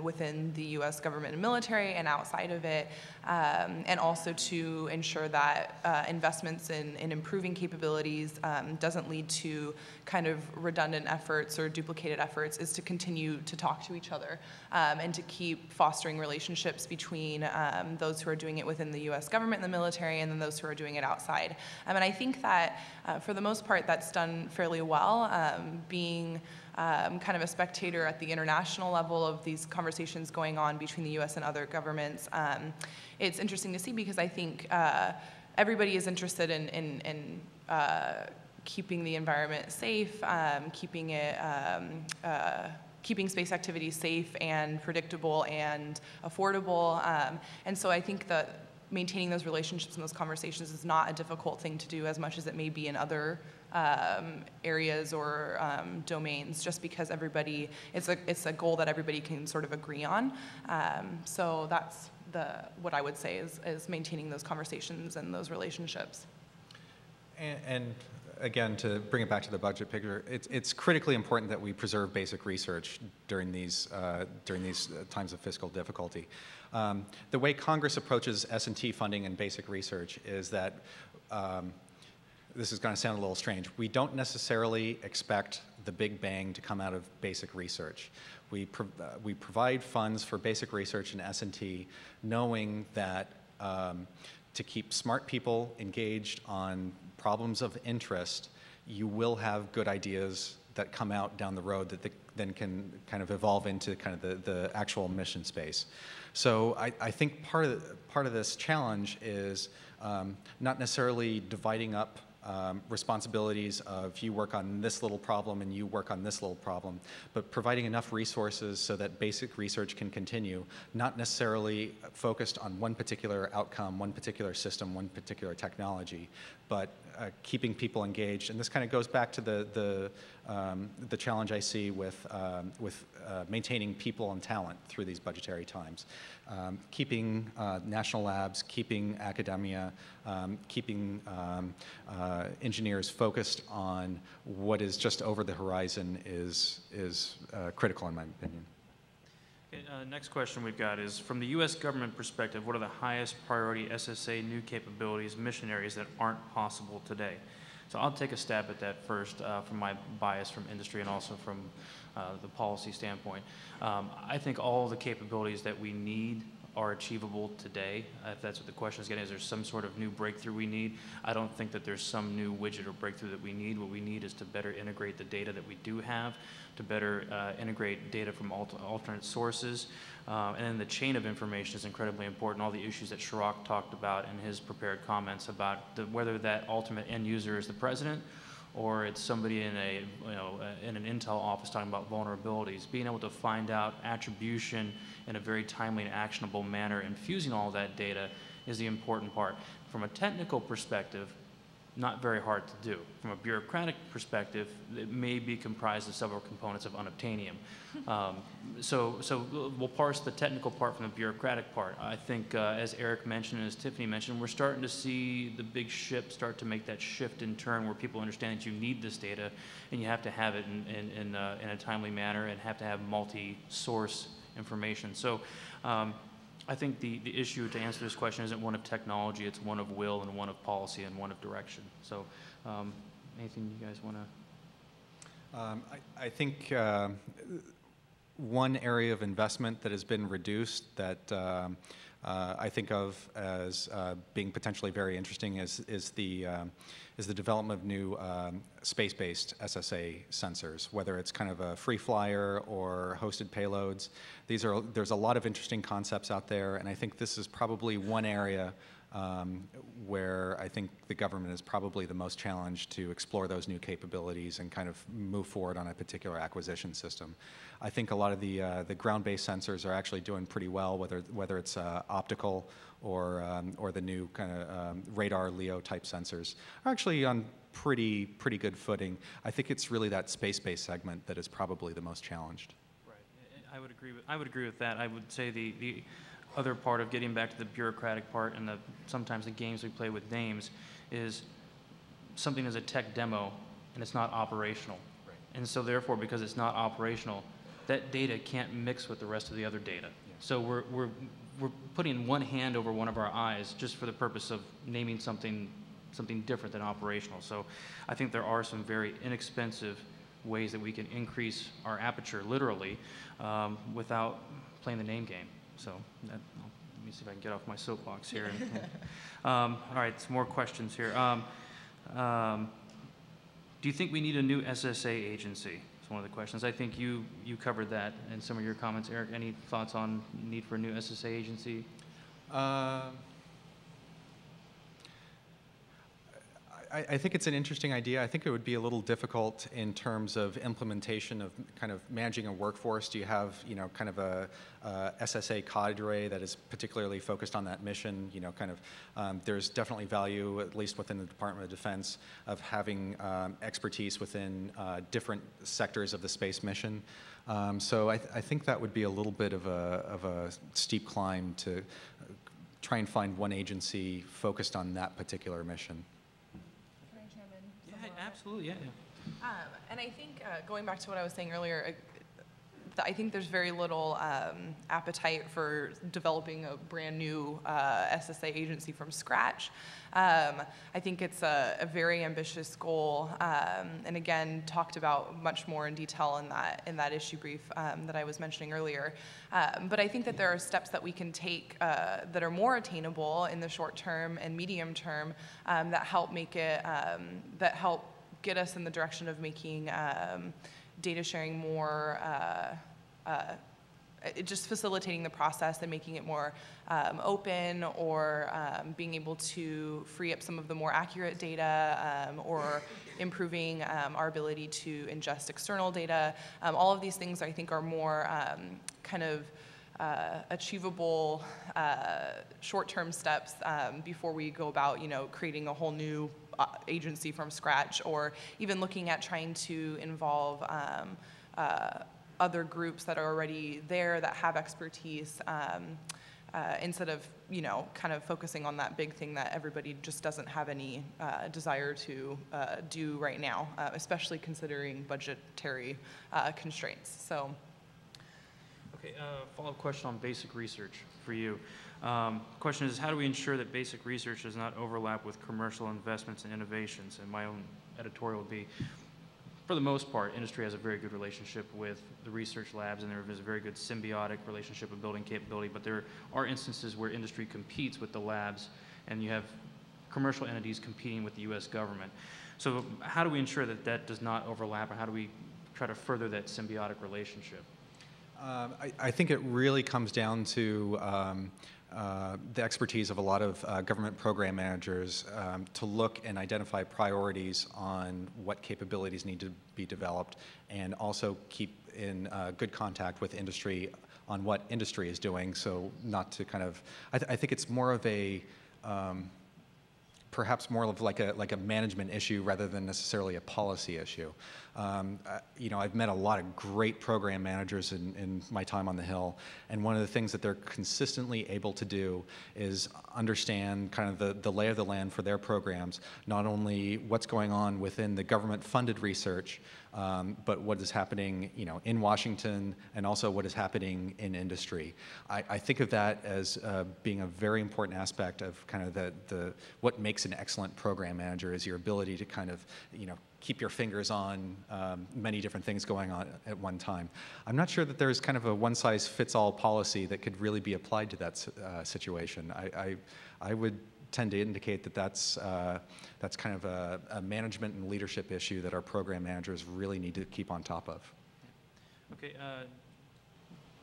within the U.S. government and military and outside of it, and also to ensure that investments in improving capabilities doesn't lead to kind of redundant efforts or duplicated efforts, is to continue to talk to each other and to keep fostering relationships between those who are doing it within the U.S. government and the military, and then those who are doing it outside. And I think that for the most part that's done fairly well, being kind of a spectator at the international level of these conversations going on between the U.S. and other governments. It's interesting to see, because I think everybody is interested in keeping the environment safe, keeping space activities safe and predictable and affordable. And so I think that maintaining those relationships and those conversations is not a difficult thing to do, as much as it may be in other areas or domains, just because it's a goal that everybody can sort of agree on. So that's what I would say is maintaining those conversations and those relationships. And again, to bring it back to the budget picture, it's critically important that we preserve basic research during these times of fiscal difficulty. The way Congress approaches S&T funding and basic research is that this is going to sound a little strange. We don't necessarily expect the big bang to come out of basic research. We provide funds for basic research and S&T, knowing that to keep smart people engaged on problems of interest, you will have good ideas that come out down the road that then can kind of evolve into kind of the actual mission space. So I think part of this challenge is not necessarily dividing up responsibilities of you work on this little problem and you work on this little problem, but providing enough resources so that basic research can continue, not necessarily focused on one particular outcome, one particular system, one particular technology, but keeping people engaged. And this kind of goes back to the challenge I see with maintaining people and talent through these budgetary times. Keeping national labs, keeping academia, keeping engineers focused on what is just over the horizon is critical in my opinion. Okay, next question we've got is, from the U.S. government perspective, what are the highest priority SSA new capabilities, mission areas that aren't possible today? So I'll take a stab at that first from my bias from industry and also from the policy standpoint. I think all the capabilities that we need are achievable today. If that's what the question is getting, is there some sort of new breakthrough we need? I don't think that there's some new widget or breakthrough that we need. What we need is to better integrate the data that we do have, to better integrate data from alternate sources. And then the chain of information is incredibly important. All the issues that Chirag talked about in his prepared comments about whether that ultimate end user is the president or it's somebody in in an Intel office talking about vulnerabilities, being able to find out attribution in a very timely and actionable manner, and fusing all that data is the important part. From a technical perspective, not very hard to do. From a bureaucratic perspective, it may be comprised of several components of unobtainium. So we'll parse the technical part from the bureaucratic part. I think, as Eric mentioned and as Tiffany mentioned, we're starting to see the big ship start to make that shift in turn where people understand that you need this data and you have to have it in a timely manner and have to have multi-source information. So I think the issue to answer this question isn't one of technology, it's one of will and one of policy and one of direction. So anything you guys want to? I think one area of investment that has been reduced that I think of as being potentially very interesting is the development of new space-based SSA sensors, whether it's kind of a free flyer or hosted payloads. There's a lot of interesting concepts out there, and I think this is probably one area where I think the government is probably the most challenged to explore those new capabilities and kind of move forward on a particular acquisition system. I think a lot of the ground-based sensors are actually doing pretty well, whether it's optical or the new kind of radar LEO type sensors are actually on pretty good footing. I think it's really that space-based segment that is probably the most challenged. Right, I would agree with that. I would say the other part of getting back to the bureaucratic part and sometimes the games we play with names is something as a tech demo and it's not operational. Right. And so therefore, because it's not operational, that data can't mix with the rest of the other data. Yeah. So we're putting one hand over one of our eyes just for the purpose of naming something different than operational. So I think there are some very inexpensive ways that we can increase our aperture literally without playing the name game. So let me see if I can get off my soapbox here. All right, some more questions here. Do you think we need a new SSA agency? That's one of the questions. I think you covered that in some of your comments. Eric, any thoughts on need for a new SSA agency? I think it's an interesting idea. I think it would be a little difficult in terms of implementation of kind of managing a workforce. Do you have, kind of a SSA cadre that is particularly focused on that mission? There's definitely value, at least within the Department of Defense, of having expertise within different sectors of the space mission. So I think that would be a little bit of a steep climb to try and find one agency focused on that particular mission. Absolutely, yeah. And I think going back to what I was saying earlier, I think there's very little appetite for developing a brand new SSA agency from scratch. I think it's a very ambitious goal, and again, talked about much more in detail in that issue brief that I was mentioning earlier. But I think that there are steps that we can take that are more attainable in the short term and medium term that help make it, that help get us in the direction of making data sharing more, just facilitating the process and making it more open, or being able to free up some of the more accurate data, or improving our ability to ingest external data. All of these things I think are more kind of achievable short-term steps before we go about, creating a whole new agency from scratch, or even looking at trying to involve other groups that are already there that have expertise, instead of, kind of focusing on that big thing that everybody just doesn't have any desire to do right now, especially considering budgetary constraints. So. Okay, follow-up question on basic research for you. Question is, how do we ensure that basic research does not overlap with commercial investments and innovations? And my own editorial would be, for the most part, industry has a very good relationship with the research labs, and there is a very good symbiotic relationship of building capability, but there are instances where industry competes with the labs, and you have commercial entities competing with the U.S. government. So how do we ensure that that does not overlap, or how do we try to further that symbiotic relationship? I think it really comes down to the expertise of a lot of government program managers to look and identify priorities on what capabilities need to be developed, and also keep in good contact with industry on what industry is doing. So not to kind of, I think it's more of a, perhaps more of like a management issue rather than necessarily a policy issue. I've met a lot of great program managers in my time on the Hill, and one of the things that they're consistently able to do is understand kind of the lay of the land for their programs, not only what's going on within the government-funded research, but what is happening, in Washington, and also what is happening in industry. I think of that as being a very important aspect of kind of what makes an excellent program manager, is your ability to kind of, keep your fingers on many different things going on at one time. I'm not sure that there's kind of a one-size-fits-all policy that could really be applied to that situation. I would tend to indicate that that's kind of a management and leadership issue that our program managers really need to keep on top of. Okay,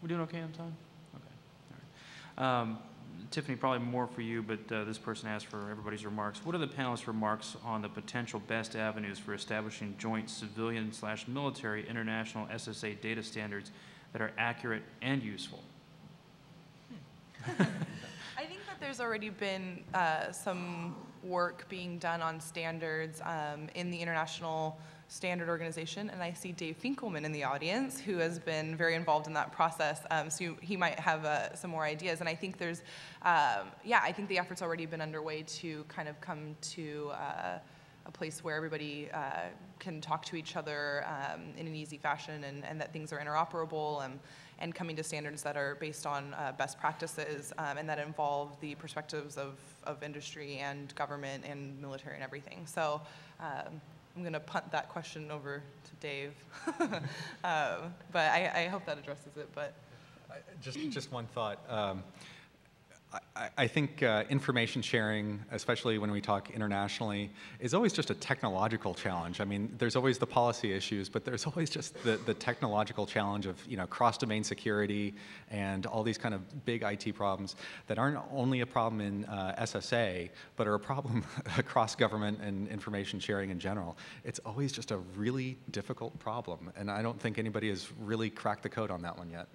we're doing okay on time? Okay, all right. Tiffany, probably more for you, but this person asked for everybody's remarks. What are the panelists' remarks on the potential best avenues for establishing joint civilian/military international SSA data standards that are accurate and useful? I think that there's already been some work being done on standards in the International Standard Organization, and I see Dave Finkelman in the audience, who has been very involved in that process, so he might have some more ideas. And I think there's, I think the effort's already been underway to kind of come to a place where everybody can talk to each other in an easy fashion, and that things are interoperable, and coming to standards that are based on best practices, and that involve the perspectives of industry and government and military and everything. So I'm going to punt that question over to Dave, but I hope that addresses it. But just one thought. I think information sharing, especially when we talk internationally, is always just a technological challenge. I mean, there's always the policy issues, but there's always just the technological challenge of cross-domain security and all these kind of big IT problems that aren't only a problem in SSA, but are a problem across government and information sharing in general. It's always just a really difficult problem, and I don't think anybody has really cracked the code on that one yet.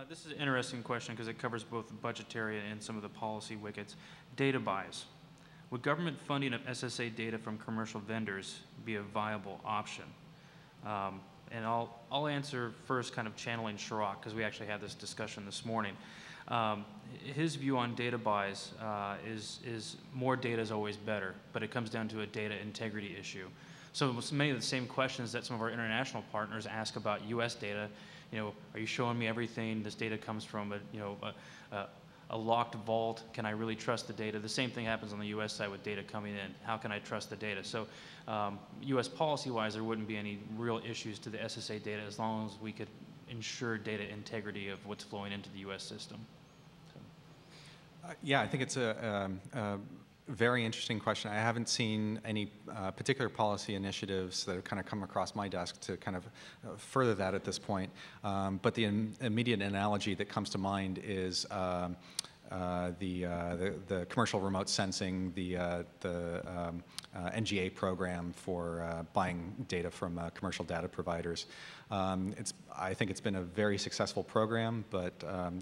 This is an interesting question because it covers both budgetary and some of the policy wickets. Data buys. Would government funding of SSA data from commercial vendors be a viable option? And I'll answer first kind of channeling Chirac, because we actually had this discussion this morning. His view on data buys is more data is always better, but it comes down to a data integrity issue. So many of the same questions that some of our international partners ask about U.S. data, are you showing me everything? This data comes from a locked vault. Can I really trust the data? The same thing happens on the U.S. side with data coming in. How can I trust the data? So U.S. policy-wise, there wouldn't be any real issues to the SSA data as long as we could ensure data integrity of what's flowing into the U.S. system. So. Yeah, I think it's very interesting question. I haven't seen any particular policy initiatives that have kind of come across my desk to kind of further that at this point. But the immediate analogy that comes to mind is the commercial remote sensing, the NGA program for buying data from commercial data providers. I think it's been a very successful program, but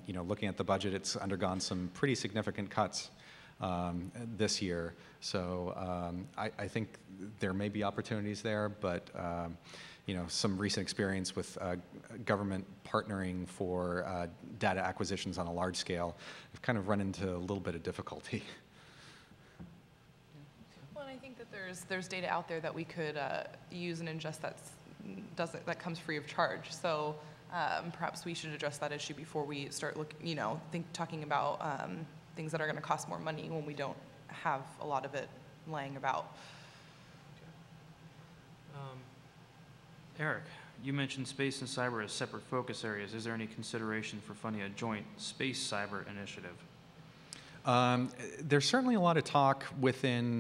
you know, looking at the budget, it's undergone some pretty significant cuts this year. So I think there may be opportunities there, but you know, some recent experience with government partnering for data acquisitions on a large scale, we've kind of run into a little bit of difficulty. Well, and I think that there's data out there that we could use and ingest that comes free of charge. So perhaps we should address that issue before we start talking about things that are going to cost more money when we don't have a lot of it laying about. Eric, you mentioned space and cyber as separate focus areas. Is there any consideration for funding a joint space cyber initiative? There's certainly a lot of talk within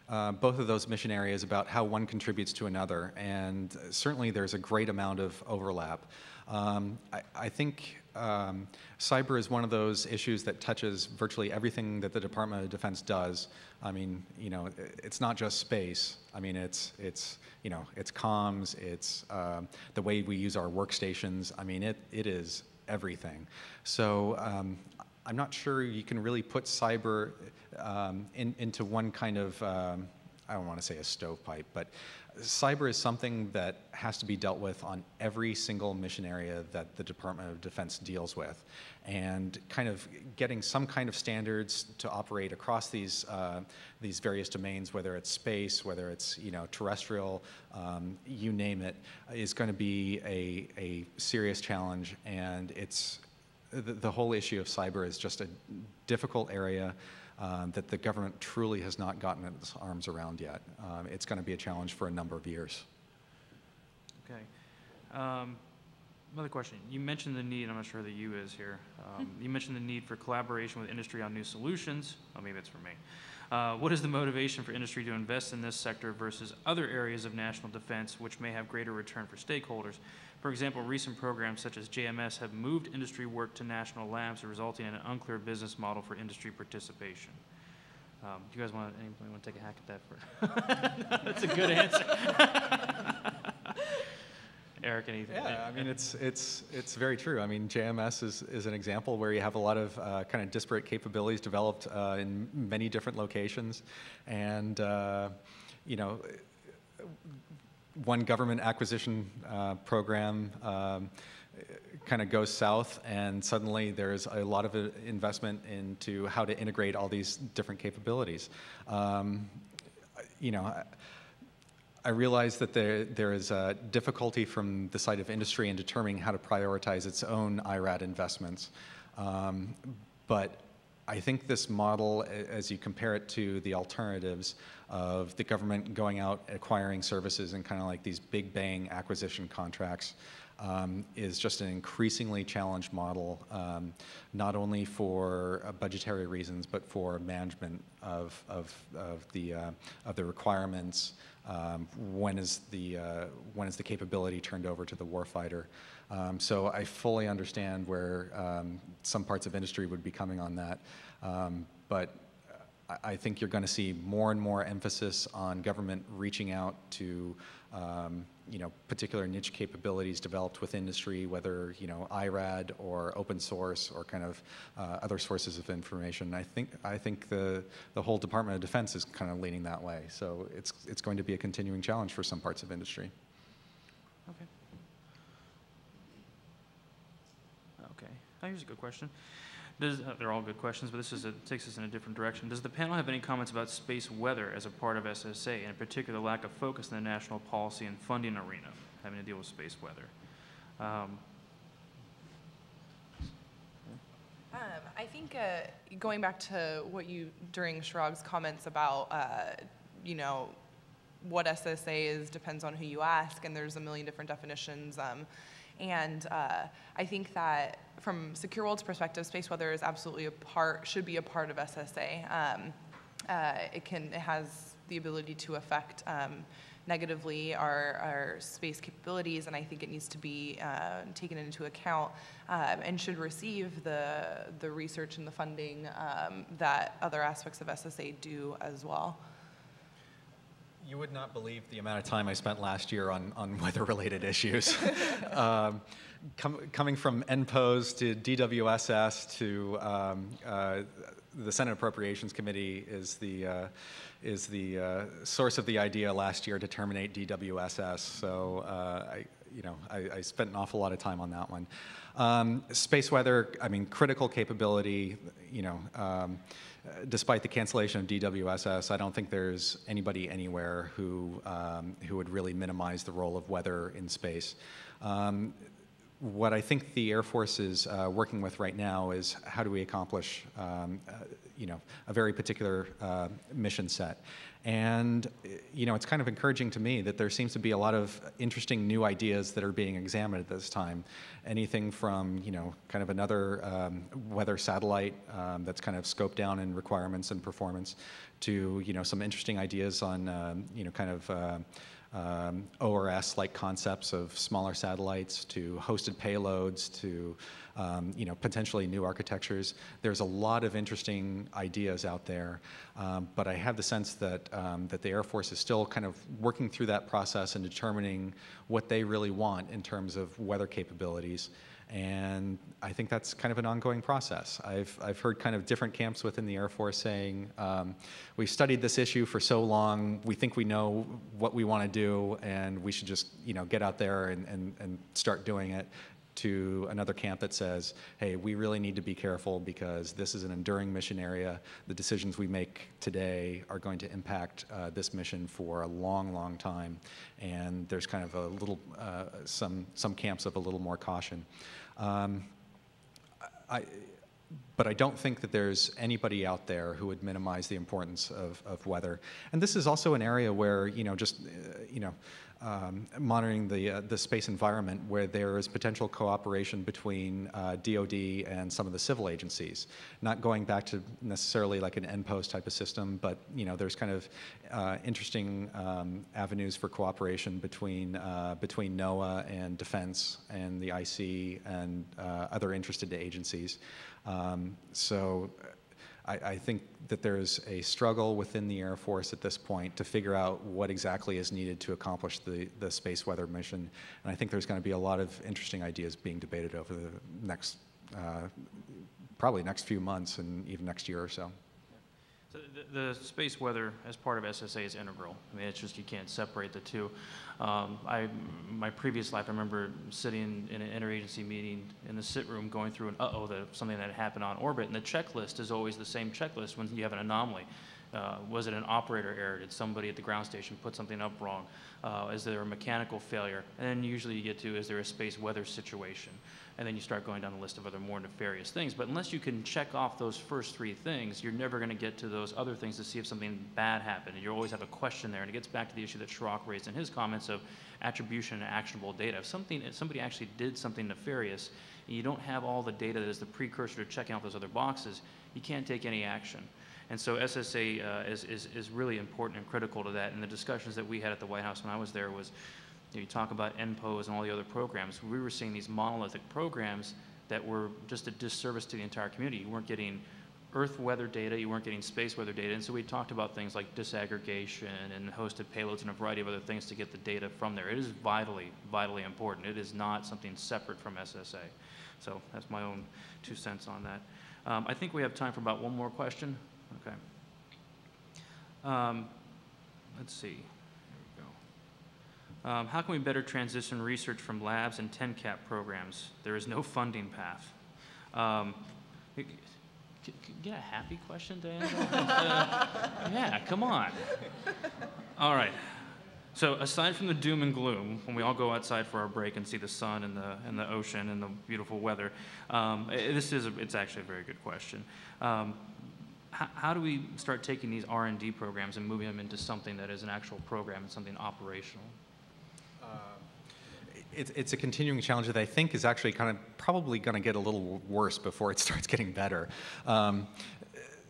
both of those mission areas about how one contributes to another, and certainly there's a great amount of overlap. I think cyber is one of those issues that touches virtually everything that the Department of Defense does. I mean, you know, it's not just space. I mean, it's you know, it's comms, it's the way we use our workstations. I mean, it is everything. So I'm not sure you can really put cyber into one kind of, I don't want to say a stovepipe, but cyber is something that has to be dealt with on every single mission area that the Department of Defense deals with. And kind of getting some kind of standards to operate across these various domains, whether it's space, whether it's, you know, terrestrial, you name it, is going to be a serious challenge. And it's the whole issue of cyber is just a difficult area that the government truly has not gotten its arms around yet. It's going to be a challenge for a number of years. Okay. Another question. You mentioned the need, I'm not sure the U is here. You mentioned the need for collaboration with industry on new solutions. Oh, maybe it's for me. What is the motivation for industry to invest in this sector versus other areas of national defense which may have greater return for stakeholders? For example, recent programs such as JMS have moved industry work to national labs, resulting in an unclear business model for industry participation. Do you guys want to take a hack at that? That's a good answer. Eric, anything? Yeah, I mean, it's very true. I mean, JMS is an example where you have a lot of kind of disparate capabilities developed in many different locations, and you know, one government acquisition program kind of goes south, and suddenly there's a lot of investment into how to integrate all these different capabilities. You know, I realize that there is a difficulty from the side of industry in determining how to prioritize its own IRAD investments. But I think this model, as you compare it to the alternatives of the government going out, acquiring services and kind of like these big bang acquisition contracts, is just an increasingly challenged model, not only for budgetary reasons, but for management of the requirements. When is the capability turned over to the warfighter? So I fully understand where some parts of industry would be coming on that, but I think you're going to see more and more emphasis on government reaching out to you know, particular niche capabilities developed with industry, whether, you know, IRAD or open source or kind of other sources of information. I think the whole Department of Defense is kind of leaning that way. So it's going to be a continuing challenge for some parts of industry. Okay. Okay. Oh, here's a good question. They're all good questions, but this takes us in a different direction. Does the panel have any comments about space weather as a part of SSA, and in particular lack of focus in the national policy and funding arena, having to deal with space weather? I think going back to what during Shirag's comments about, you know, what SSA is depends on who you ask, and there's a million different definitions. And I think that from Secure World's perspective, space weather is absolutely should be a part of SSA. it has the ability to affect negatively our space capabilities, and I think it needs to be taken into account and should receive the research and the funding that other aspects of SSA do as well. You would not believe the amount of time I spent last year on weather-related issues. Coming from NPOS to DWSS to the Senate Appropriations Committee is the source of the idea last year to terminate DWSS. So I spent an awful lot of time on that one. Space weather, I mean, critical capability. Despite the cancellation of DWSS, I don't think there's anybody anywhere who would really minimize the role of weather in space. What I think the Air Force is working with right now is how do we accomplish a very particular mission set. And it's kind of encouraging to me that there seems to be a lot of interesting new ideas that are being examined at this time. Anything from kind of another weather satellite that's kind of scoped down in requirements and performance to some interesting ideas on kind of ORS-like concepts of smaller satellites to hosted payloads to potentially new architectures. There's a lot of interesting ideas out there, but I have the sense that that the Air Force is still kind of working through that process and determining what they really want in terms of weather capabilities. And I think that's kind of an ongoing process. I've heard kind of different camps within the Air Force saying, we've studied this issue for so long, we think we know what we want to do, and we should just get out there and start doing it, to another camp that says, hey, we really need to be careful because this is an enduring mission area. The decisions we make today are going to impact this mission for a long, long time. And there's kind of a little, some camps of a little more caution. But I don't think that there's anybody out there who would minimize the importance of weather. And this is also an area where, monitoring the space environment where there is potential cooperation between DoD and some of the civil agencies. Not going back to necessarily like an NPOS type of system, but there's kind of interesting avenues for cooperation between NOAA and Defense and the IC and other interested agencies. So I think that there's a struggle within the Air Force at this point to figure out what exactly is needed to accomplish the space weather mission. And I think there's going to be a lot of interesting ideas being debated over the next, probably next few months and even next year or so. So the space weather as part of SSA is integral. I mean, it's just you can't separate the two. My previous life, I remember sitting in an interagency meeting in the sit room going through something that happened on orbit, and the checklist is always the same checklist when you have an anomaly. Was it an operator error? Did somebody at the ground station put something up wrong? Is there a mechanical failure? And then usually you get to, is there a space weather situation? And then you start going down the list of other more nefarious things. But unless you can check off those first three things, you're never going to get to those other things to see if something bad happened. And you always have a question there. And it gets back to the issue that Schrock raised in his comments of attribution and actionable data. If somebody actually did something nefarious, and you don't have all the data that is the precursor to checking out those other boxes, you can't take any action. And so SSA is really important and critical to that. And the discussions that we had at the White House when I was there was, you talk about NPOS and all the other programs. We were seeing these monolithic programs that were just a disservice to the entire community. You weren't getting Earth weather data, you weren't getting space weather data, and so we talked about things like disaggregation and hosted payloads and a variety of other things to get the data from there. It is vitally, vitally important. It is not something separate from SSA. So that's my own 2 cents on that. I think we have time for about one more question. Okay. Let's see. How can we better transition research from labs and 10-cap programs? There is no funding path. Get a happy question, Diana? Yeah, come on. All right. So aside from the doom and gloom, when we all go outside for our break and see the sun and the ocean and the beautiful weather, it's actually a very good question. How do we start taking these R&D programs and moving them into something that is an actual program and something operational? It's a continuing challenge that I think is actually kind of probably going to get a little worse before it starts getting better.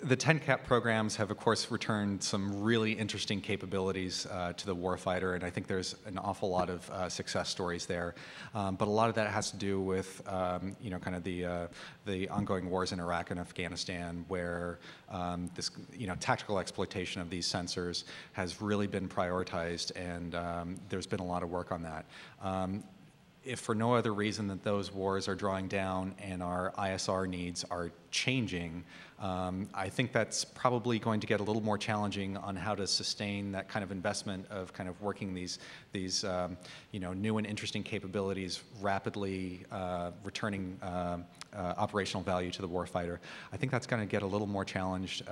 The 10-cap programs have, of course, returned some really interesting capabilities to the warfighter, and I think there's an awful lot of success stories there. But a lot of that has to do with, kind of the ongoing wars in Iraq and Afghanistan, where this, tactical exploitation of these sensors has really been prioritized, and there's been a lot of work on that. If for no other reason that those wars are drawing down and our ISR needs are changing, I think that's probably going to get a little more challenging on how to sustain that kind of investment of kind of working these new and interesting capabilities rapidly returning operational value to the warfighter. I think that's going to get a little more challenged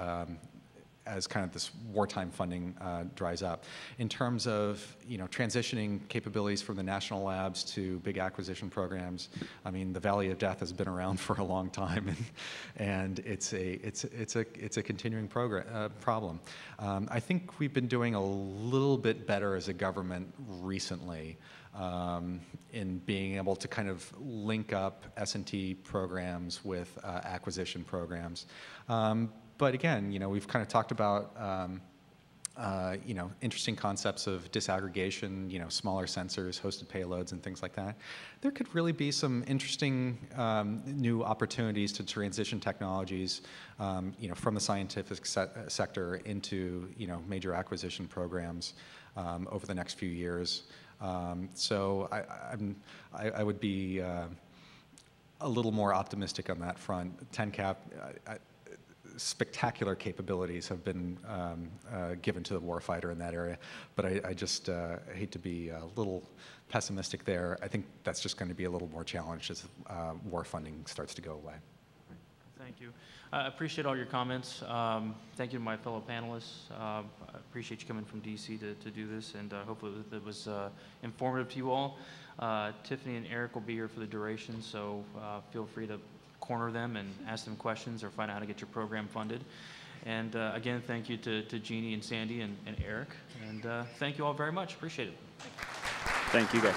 as kind of this wartime funding dries up. In terms of transitioning capabilities from the national labs to big acquisition programs, I mean the Valley of Death has been around for a long time, and it's a continuing problem. I think we've been doing a little bit better as a government recently in being able to kind of link up S&T programs with acquisition programs. But again, we've kind of talked about, interesting concepts of disaggregation, smaller sensors, hosted payloads, and things like that. There could really be some interesting new opportunities to transition technologies, from the scientific sector into, major acquisition programs over the next few years. So I would be a little more optimistic on that front. 10-cap. Spectacular capabilities have been given to the warfighter in that area, but I just hate to be a little pessimistic there. I think that's just going to be a little more challenged as war funding starts to go away. Thank you. I appreciate all your comments. Thank you to my fellow panelists. I appreciate you coming from DC to do this, and hopefully it was informative to you all. Tiffany and Eric will be here for the duration, so feel free to corner them and ask them questions or find out how to get your program funded. And again, thank you to Jeannie and Sandy and Eric. And thank you all very much. Appreciate it. Thank you, guys.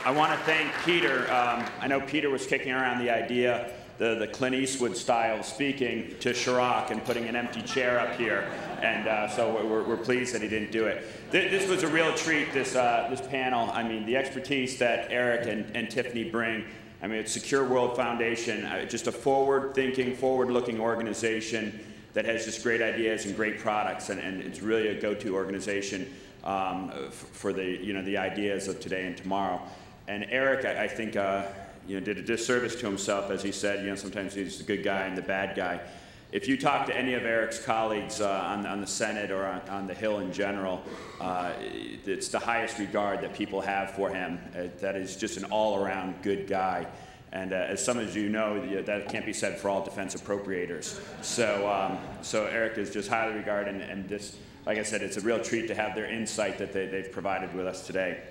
I want to thank Peter. I know Peter was kicking around the idea, the Clint Eastwood style of speaking to Chirac and putting an empty chair up here. And so we're pleased that he didn't do it. This was a real treat, this panel. I mean, the expertise that Eric and Tiffany bring. I mean, it's Secure World Foundation, just a forward-thinking, forward-looking organization that has just great ideas and great products, and it's really a go-to organization for the ideas of today and tomorrow. And Eric, I think, did a disservice to himself, as he said. Sometimes he's the good guy and the bad guy. If you talk to any of Eric's colleagues on the Senate or on the Hill in general, it's the highest regard that people have for him. That is just an all-around good guy. And as some of you know, that can't be said for all defense appropriators. So Eric is just highly regarded, and this, like I said, it's a real treat to have their insight that they've provided with us today.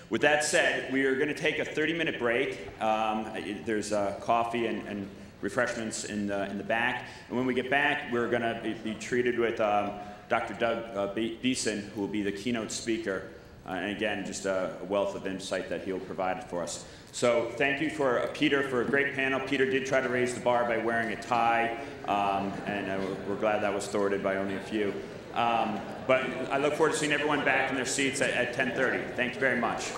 With that said, we are going to take a 30-minute break. There's coffee and refreshments in the back. And when we get back, we're going to be treated with Dr. Doug Beeson, who will be the keynote speaker. And again, just a wealth of insight that he'll provide for us. So thank you for Peter for a great panel. Peter did try to raise the bar by wearing a tie, and we're glad that was thwarted by only a few. But I look forward to seeing everyone back in their seats at 10:30. Thank you very much.